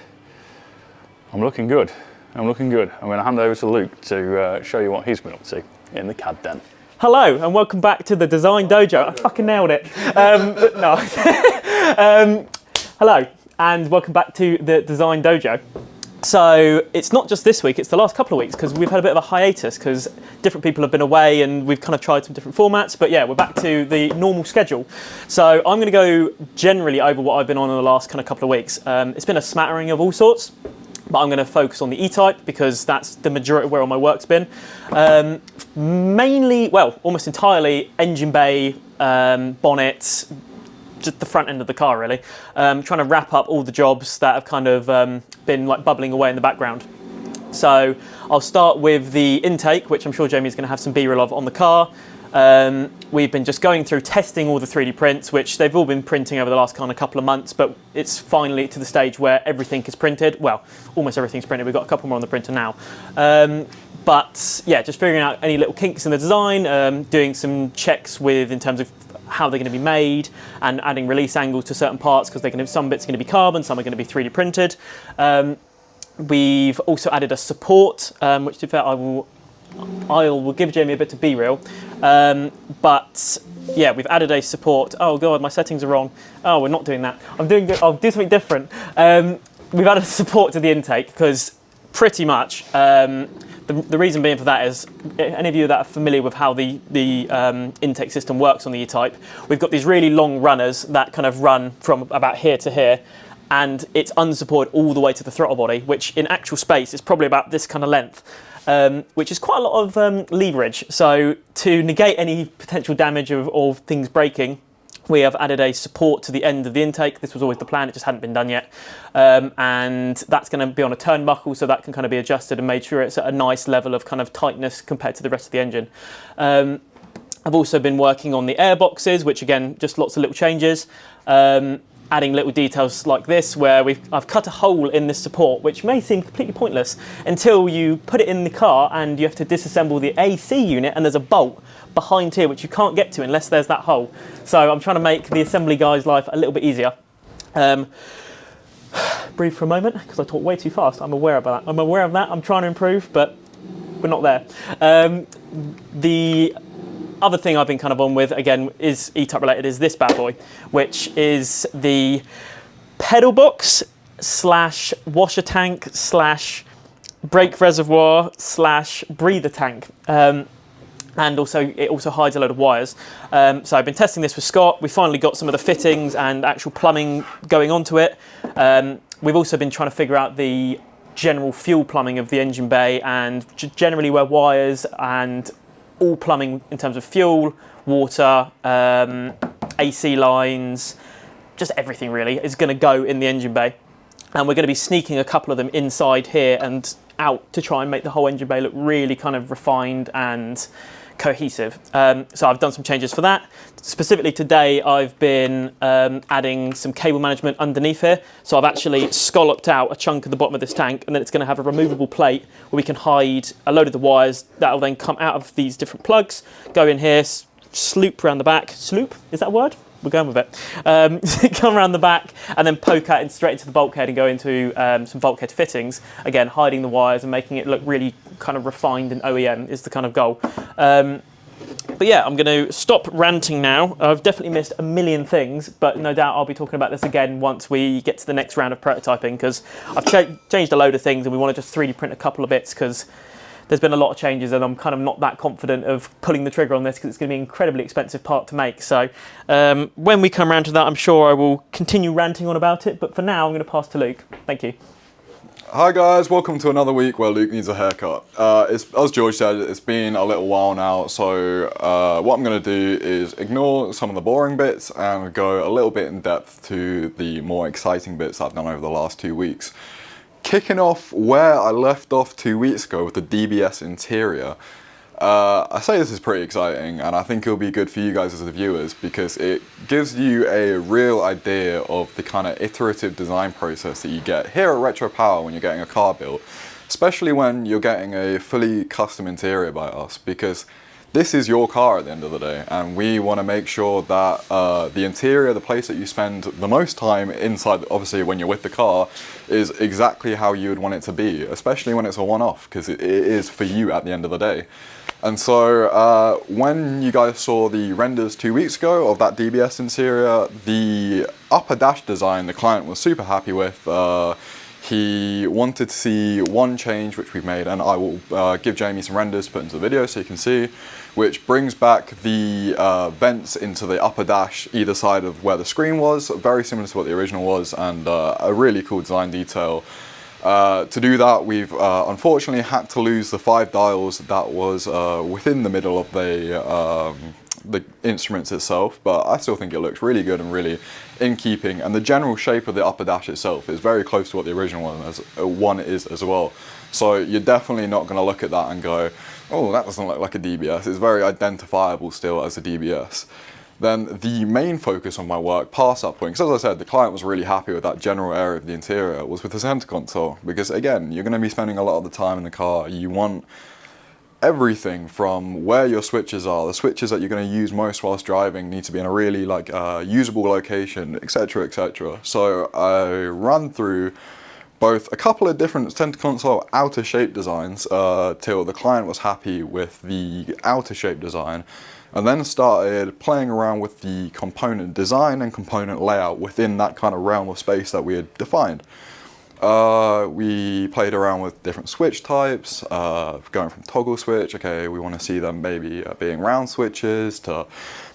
S2: I'm looking good. I'm looking good. I'm going to hand over to Luke to show you what he's been up to in the CAD den.
S3: Hello and welcome back to the Design Dojo. I fucking nailed it. No. Hello and welcome back to the Design Dojo. So it's not just this week, it's the last couple of weeks, because we've had a bit of a hiatus because different people have been away and we've kind of tried some different formats. But yeah, we're back to the normal schedule. So I'm going to go generally over what I've been on in the last kind of couple of weeks. It's been a smattering of all sorts, but I'm going to focus on the E-Type because that's the majority of where all my work's been. Mainly, well, almost entirely engine bay, bonnets, just the front end of the car really. Trying to wrap up all the jobs that have kind of been like bubbling away in the background. So I'll start with the intake, which I'm sure Jamie's going to have some B-roll of on the car. We've been just going through testing all the 3D prints, which they've all been printing over the last kind of couple of months, but it's finally to the stage where everything is printed. Well, almost everything's printed. We've got a couple more on the printer now. But yeah, just figuring out any little kinks in the design, doing some checks in terms of how they're going to be made, and adding release angles to certain parts, because some bits are going to be carbon, some are going to be 3D printed. We've also added a support, which to be fair, I will give Jamie a bit of B-reel. But yeah, we've added a support. Oh God, my settings are wrong. Oh, we're not doing that. I'll do something different. We've added a support to the intake because pretty much the reason being for that is, any of you that are familiar with how the intake system works on the E-Type, we've got these really long runners that kind of run from about here to here, and it's unsupported all the way to the throttle body, which in actual space is probably about this kind of length, which is quite a lot of leverage. So to negate any potential damage of things breaking, we have added a support to the end of the intake. This was always the plan, it just hadn't been done yet. And that's going to be on a turnbuckle, so that can kind of be adjusted and made sure it's at a nice level of kind of tightness compared to the rest of the engine. I've also been working on the air boxes, which again, just lots of little changes. Adding little details like this, where I've cut a hole in this support, which may seem completely pointless until you put it in the car and you have to disassemble the AC unit, and there's a bolt behind here which you can't get to unless there's that hole. So I'm trying to make the assembly guy's life a little bit easier. Breathe for a moment, because I talk way too fast. I'm aware of that. I'm trying to improve, but we're not there. The other thing I've been kind of on with, again, is E-Type related, is this bad boy, which is the pedal box slash washer tank slash brake reservoir slash breather tank. And also, it also hides a load of wires. So I've been testing this with Scott. We finally got some of the fittings and actual plumbing going onto it. We've also been trying to figure out the general fuel plumbing of the engine bay, and generally where wires and all plumbing in terms of fuel, water, AC lines, just everything really is going to go in the engine bay. And we're going to be sneaking a couple of them inside here and out to try and make the whole engine bay look really kind of refined and cohesive. So I've done some changes for that. Specifically today, I've been adding some cable management underneath here. So I've actually scalloped out a chunk of the bottom of this tank, and then it's going to have a removable plate where we can hide a load of the wires that will then come out of these different plugs, go in here, sloop around the back. Sloop, is that a word? We're going with it. Come around the back and then poke out and straight into the bulkhead and go into some bulkhead fittings. Again, hiding the wires and making it look really kind of refined and OEM is the kind of goal. But yeah, I'm going to stop ranting now. I've definitely missed a million things, but no doubt I'll be talking about this again once we get to the next round of prototyping, because I've changed a load of things and we want to just 3D print a couple of bits, because there's been a lot of changes and I'm kind of not that confident of pulling the trigger on this because it's going to be an incredibly expensive part to make. So when we come around to that, I'm sure I will continue ranting on about it. But for now, I'm going to pass to Luke. Thank you.
S4: Hi guys, welcome to another week where Luke needs a haircut. As George said, it's been a little while now, so what I'm going to do is ignore some of the boring bits and go a little bit in depth to the more exciting bits I've done over the last 2 weeks. Kicking off where I left off 2 weeks ago with the DBS interior. I say this is pretty exciting, and I think it'll be good for you guys as the viewers because it gives you a real idea of the kind of iterative design process that you get here at Retropower when you're getting a car built, especially when you're getting a fully custom interior by us, because this is your car at the end of the day, and we want to make sure that the interior, the place that you spend the most time inside, obviously when you're with the car, is exactly how you would want it to be, especially when it's a one-off, because it is for you at the end of the day. And so when you guys saw the renders 2 weeks ago of that DBS interior, the upper dash design the client was super happy with. He wanted to see one change which we've made, and I will give Jamie some renders to put into the video so you can see, which brings back the vents into the upper dash either side of where the screen was, very similar to what the original was, and a really cool design detail. To do that, we've unfortunately had to lose the 5 dials that was within the middle of the instruments itself, but I still think it looks really good and really in keeping, and the general shape of the upper dash itself is very close to what the original one is as well. So you're definitely not going to look at that and go, oh, that doesn't look like a DBS. It's very identifiable still as a DBS. Then the main focus on my work past that point, because as I said, the client was really happy with that general area of the interior, was with the center console, because again, you're going to be spending a lot of the time in the car. You want everything from where your switches are, the switches that you're going to use most whilst driving need to be in a really usable location, etc, etc. So I run through both a couple of different center console outer shape designs till the client was happy with the outer shape design, and then started playing around with the component design and component layout within that kind of realm of space that we had defined. We played around with different switch types, going from toggle switch, okay, we want to see them maybe being round switches, to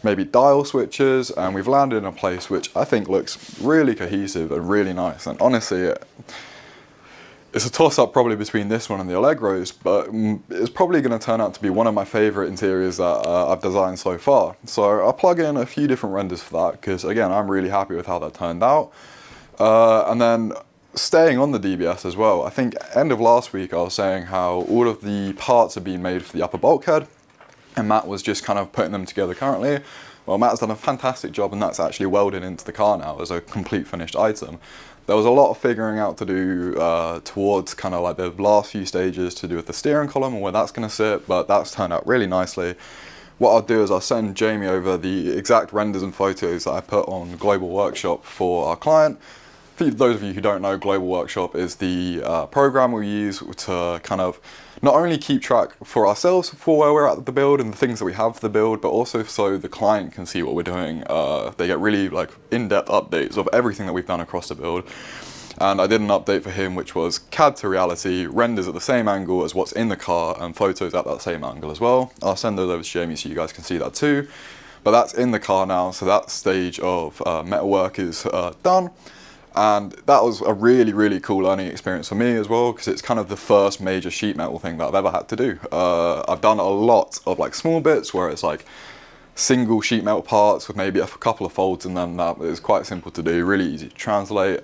S4: maybe dial switches, and we've landed in a place which I think looks really cohesive and really nice. And honestly, it's a toss-up probably between this one and the Allegros, but it's probably going to turn out to be one of my favourite interiors that I've designed so far. So I'll plug in a few different renders for that, because again, I'm really happy with how that turned out. And then staying on the DBS as well, I think end of last week I was saying how all of the parts are being made for the upper bulkhead, and Matt was just kind of putting them together currently. Well, Matt's done a fantastic job, and that's actually welded into the car now as a complete finished item. There was a lot of figuring out to do towards kind of like the last few stages to do with the steering column and where that's going to sit, but that's turned out really nicely. What I'll do is I'll send Jamie over the exact renders and photos that I put on Global Workshop for our client. For those of you who don't know, Global Workshop is the program we use to kind of not only keep track for ourselves for where we're at the build and the things that we have for the build, but also so the client can see what we're doing. They get really in-depth updates of everything that we've done across the build. And I did an update for him, which was CAD to reality, renders at the same angle as what's in the car, and photos at that same angle as well. I'll send those over to Jamie so you guys can see that too. But that's in the car now, so that stage of metalwork is done. And that was a really, really cool learning experience for me as well, because it's kind of the first major sheet metal thing that I've ever had to do. I've done a lot of small bits where it's single sheet metal parts with maybe a couple of folds in them. That is quite simple to do, really easy to translate.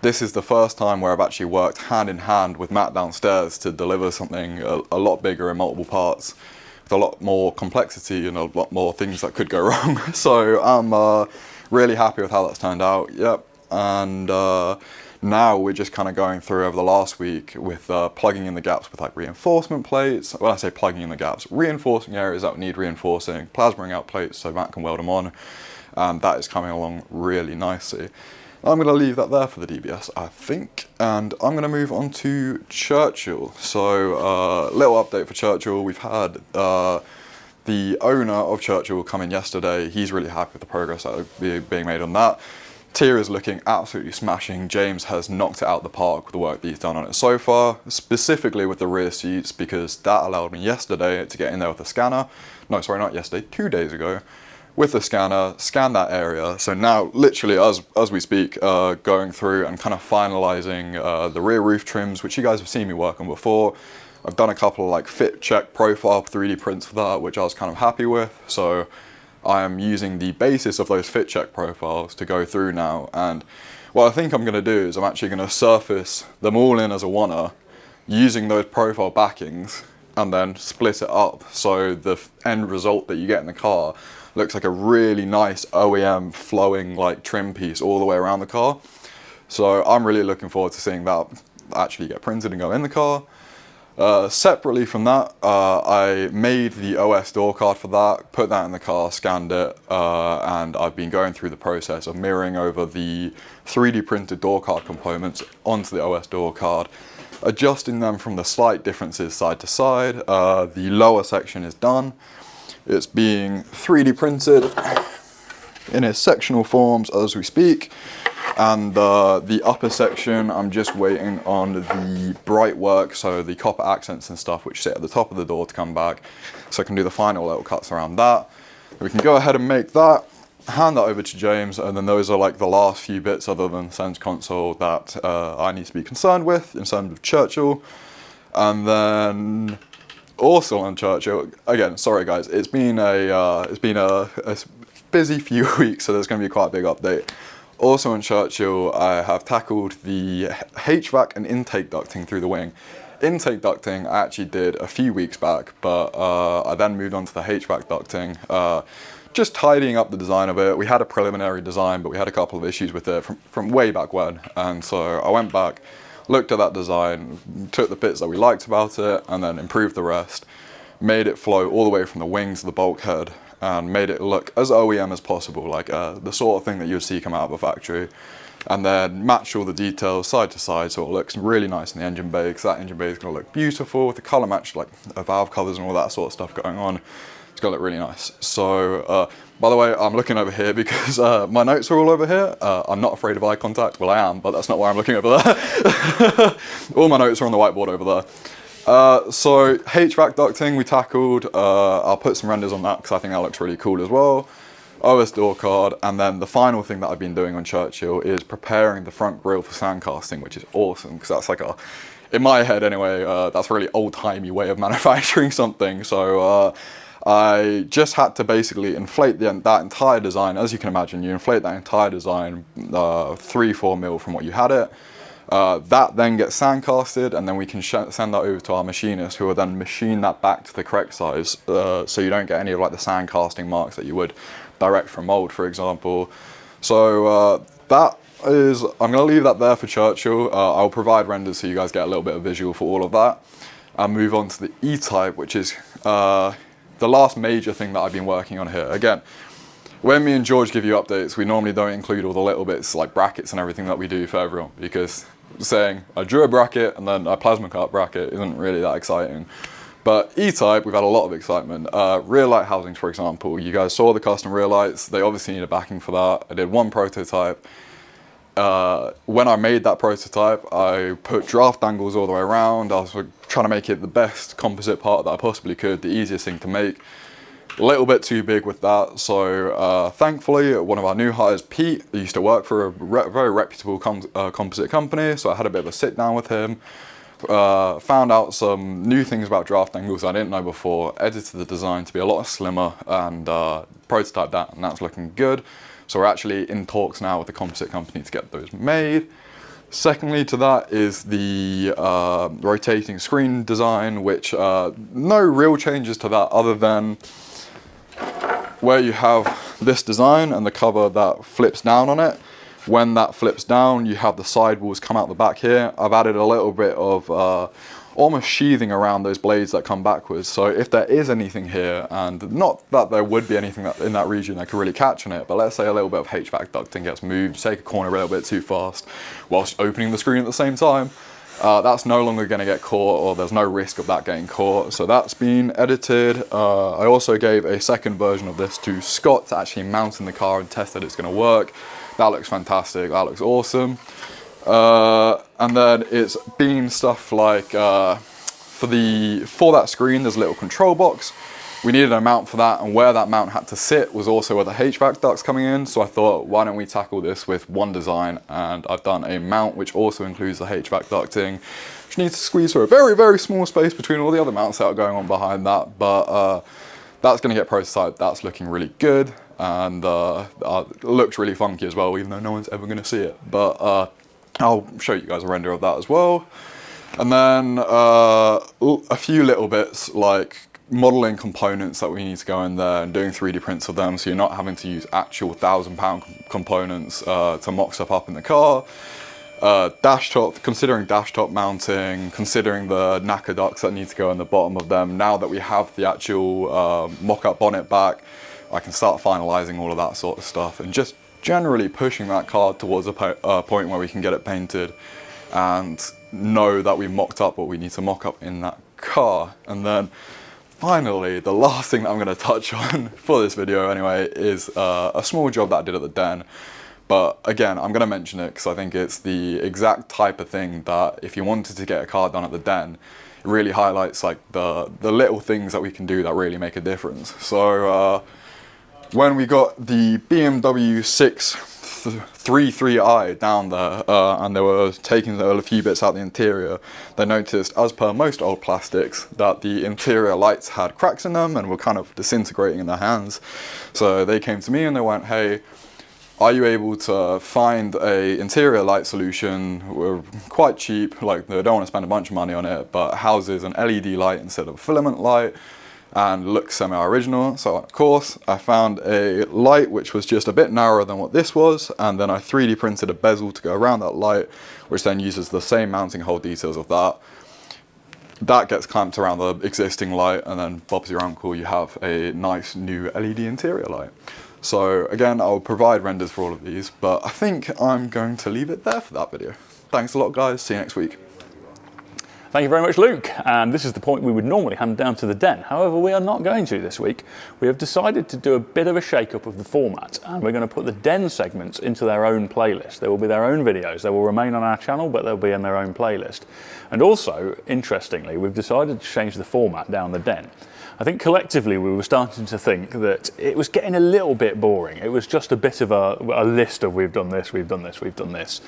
S4: This is the first time where I've actually worked hand in hand with Matt downstairs to deliver something a lot bigger in multiple parts, with a lot more complexity and a lot more things that could go wrong. So I'm really happy with how that's turned out. Yep. And now we're just kind of going through over the last week with plugging in the gaps with like reinforcement plates. When I say plugging in the gaps, reinforcing areas that need reinforcing, plasmaing out plates so Matt can weld them on. And that is coming along really nicely. I'm going to leave that there for the DBS, I think, and I'm going to move on to Churchill. So, little update for Churchill. We've had the owner of Churchill come in yesterday. He's really happy with the progress that is being made on that. Tier is looking absolutely smashing. James has knocked it out the park with the work that he's done on it so far, specifically with the rear seats, because that allowed me yesterday to get in there with the scanner. No, sorry, not yesterday, 2 days ago. With the scanner, scan that area. So now, literally, as we speak, going through and kind of finalizing the rear roof trims, which you guys have seen me work on before. I've done a couple of like fit check profile 3D prints for that, which I was kind of happy with. So I am using the basis of those fit check profiles to go through now. And what I think I'm going to do is I'm actually going to surface them all in as a oneer, using those profile backings, and then split it up so the end result that you get in the car looks like a really nice OEM flowing like trim piece all the way around the car. So I'm really looking forward to seeing that actually get printed and go in the car. Separately from that, I made the OS door card for that, put that in the car, scanned it, and I've been going through the process of mirroring over the 3D printed door card components onto the OS door card, adjusting them from the slight differences side to side. The lower section is done. It's being 3D printed in its sectional forms as we speak. And the upper section, I'm just waiting on the bright work, so the copper accents and stuff which sit at the top of the door to come back, so I can do the final little cuts around that. We can go ahead and make that, hand that over to James, and then those are like the last few bits other than Sense Console that I need to be concerned with in terms of Churchill. And then also on Churchill, again, sorry guys, it's been a busy few weeks, so there's going to be quite a big update. Also in Churchill, I have tackled the HVAC and intake ducting through the wing. Intake ducting I actually did a few weeks back, but I then moved on to the HVAC ducting, just tidying up the design of it. We had a preliminary design, but we had a couple of issues with it from way back when, and so I went back, looked at that design, took the bits that we liked about it, and then improved the rest, made it flow all the way from the wings to the bulkhead, and made it look as OEM as possible, like the sort of thing that you would see come out of a factory, and then match all the details side to side so it looks really nice in the engine bay, because that engine bay is going to look beautiful with the colour match, like valve covers and all that sort of stuff going on. It's going to look really nice. So, by the way, I'm looking over here because my notes are all over here. I'm not afraid of eye contact. Well, I am, but that's not why I'm looking over there. All my notes are on the whiteboard over there. So HVAC ducting we tackled. I'll put some renders on that because I think that looks really cool as well. OS door card, and then the final thing that I've been doing on Churchill is preparing the front grille for sandcasting, which is awesome because that's like in my head anyway, that's a really old-timey way of manufacturing something. So I just had to basically inflate that entire design. As you can imagine, you inflate that entire design 3-4 mil from what you had it. That then gets sandcasted, and then we can send that over to our machinist, who will then machine that back to the correct size, so you don't get any of like the sandcasting marks that you would direct from mold, for example. So that is, I'm going to leave that there for Churchill. I'll provide renders so you guys get a little bit of visual for all of that. I'll move on to the E-Type, which is the last major thing that I've been working on here. Again, when me and George give you updates, we normally don't include all the little bits like brackets and everything that we do for everyone, because saying I drew a bracket and then I plasma cut bracket isn't really that exciting. But E-Type, we've had a lot of excitement. Rear light housings, for example, you guys saw the custom rear lights. They obviously need a backing for that. I did one prototype. When I made that prototype, I put draft dangles all the way around. I was trying to make it the best composite part that I possibly could, the easiest thing to make. A little bit too big with that, so thankfully one of our new hires, Pete, used to work for a very reputable composite company, so I had a bit of a sit down with him, found out some new things about draft angles I didn't know before, edited the design to be a lot slimmer, and prototyped that, and that's looking good. So we're actually in talks now with the composite company to get those made. Secondly to that is the rotating screen design, which no real changes to that other than where you have this design and the cover that flips down on it. When that flips down, you have the sidewalls come out the back here. I've added a little bit of almost sheathing around those blades that come backwards. So if there is anything here, and not that there would be anything in that region that could really catch on it, but let's say a little bit of HVAC ducting gets moved, take a corner a little bit too fast whilst opening the screen at the same time, that's no longer going to get caught, or there's no risk of that getting caught. So that's been edited. I also gave a second version of this to Scott to actually mount in the car and test that it's going to work. That looks fantastic, that looks awesome. And then it's been stuff like, for that screen, there's a little control box. We needed a mount for that, and where that mount had to sit was also where the HVAC duct's coming in. So I thought, why don't we tackle this with one design? And I've done a mount which also includes the HVAC ducting, which needs to squeeze through a very, very small space between all the other mounts that are going on behind that. But that's going to get prototyped. That's looking really good, and it looks really funky as well, even though no one's ever going to see it. But I'll show you guys a render of that as well. And then a few little bits like modeling components that we need to go in there and doing 3D prints of them, so you're not having to use actual £1,000 components to mock stuff up in the car. Dash top, considering dash top mounting, considering the NACA ducts that need to go in the bottom of them. Now that we have the actual mock-up bonnet back, I can start finalizing all of that sort of stuff and just generally pushing that car towards a point where we can get it painted and know that we mocked up what we need to mock up in that car. And then finally, the last thing that I'm going to touch on for this video anyway is a small job that I did at the den. But again, I'm going to mention it because I think it's the exact type of thing that if you wanted to get a car done at the den, it really highlights like the little things that we can do that really make a difference. So when we got the BMW 633i down there and they were taking a few bits out the interior, they noticed, as per most old plastics, that the interior lights had cracks in them and were kind of disintegrating in their hands. So they came to me and they went, hey, are you able to find a interior light solution? We're quite cheap, like they don't want to spend a bunch of money on it, but houses an LED light instead of a filament light and looks semi-original. So of course I found a light which was just a bit narrower than what this was, and then I 3D printed a bezel to go around that light, which then uses the same mounting hole details of that. That gets clamped around the existing light, and then Bob's your uncle, you have a nice new LED interior light. So again, I'll provide renders for all of these, but I think I'm going to leave it there for that video. Thanks a lot, guys. See you next week.
S2: Thank you very much, Luke. And this is the point we would normally hand down to the den. However, we are not going to this week. We have decided to do a bit of a shake-up of the format, and we're going to put the den segments into their own playlist. There will be their own videos. They will remain on our channel, but they'll be in their own playlist. And also, interestingly, we've decided to change the format down the den. I think collectively we were starting to think that it was getting a little bit boring. It was just a bit of a list of we've done this, we've done this, we've done this.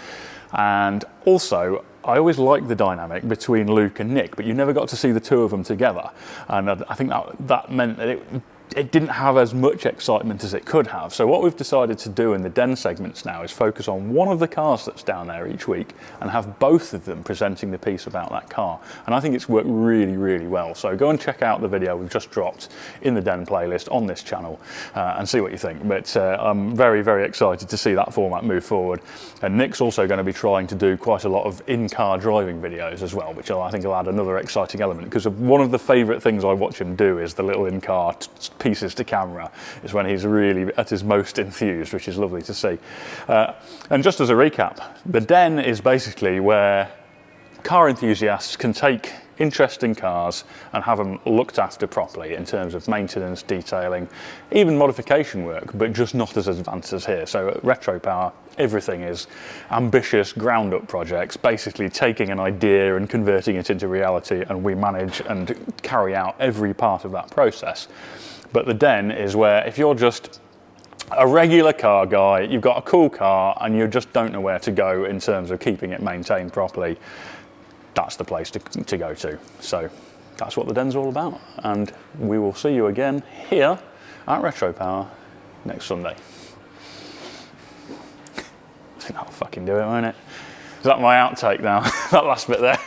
S2: And also, I always liked the dynamic between Luke and Nick, but you never got to see the two of them together. And I think that meant that it didn't have as much excitement as it could have. So what we've decided to do in the den segments now is focus on one of the cars that's down there each week and have both of them presenting the piece about that car. And I think it's worked really, really well. So go and check out the video we've just dropped in the den playlist on this channel and see what you think. But I'm very, very excited to see that format move forward. And Nick's also going to be trying to do quite a lot of in-car driving videos as well, which I think will add another exciting element, because one of the favourite things I watch him do is the little in-car pieces to camera. Is when he's really at his most enthused, which is lovely to see. And just as a recap, the den is basically where car enthusiasts can take interesting cars and have them looked after properly in terms of maintenance, detailing, even modification work, but just not as advanced as here. So at Retropower, everything is ambitious ground-up projects, basically taking an idea and converting it into reality, and we manage and carry out every part of that process. But the den is where, if you're just a regular car guy, you've got a cool car and you just don't know where to go in terms of keeping it maintained properly, that's the place to go to. So that's what the den's all about. And we will see you again here at Retropower next Sunday. I think that'll fucking do it, won't it? Is that my outtake now? That last bit there.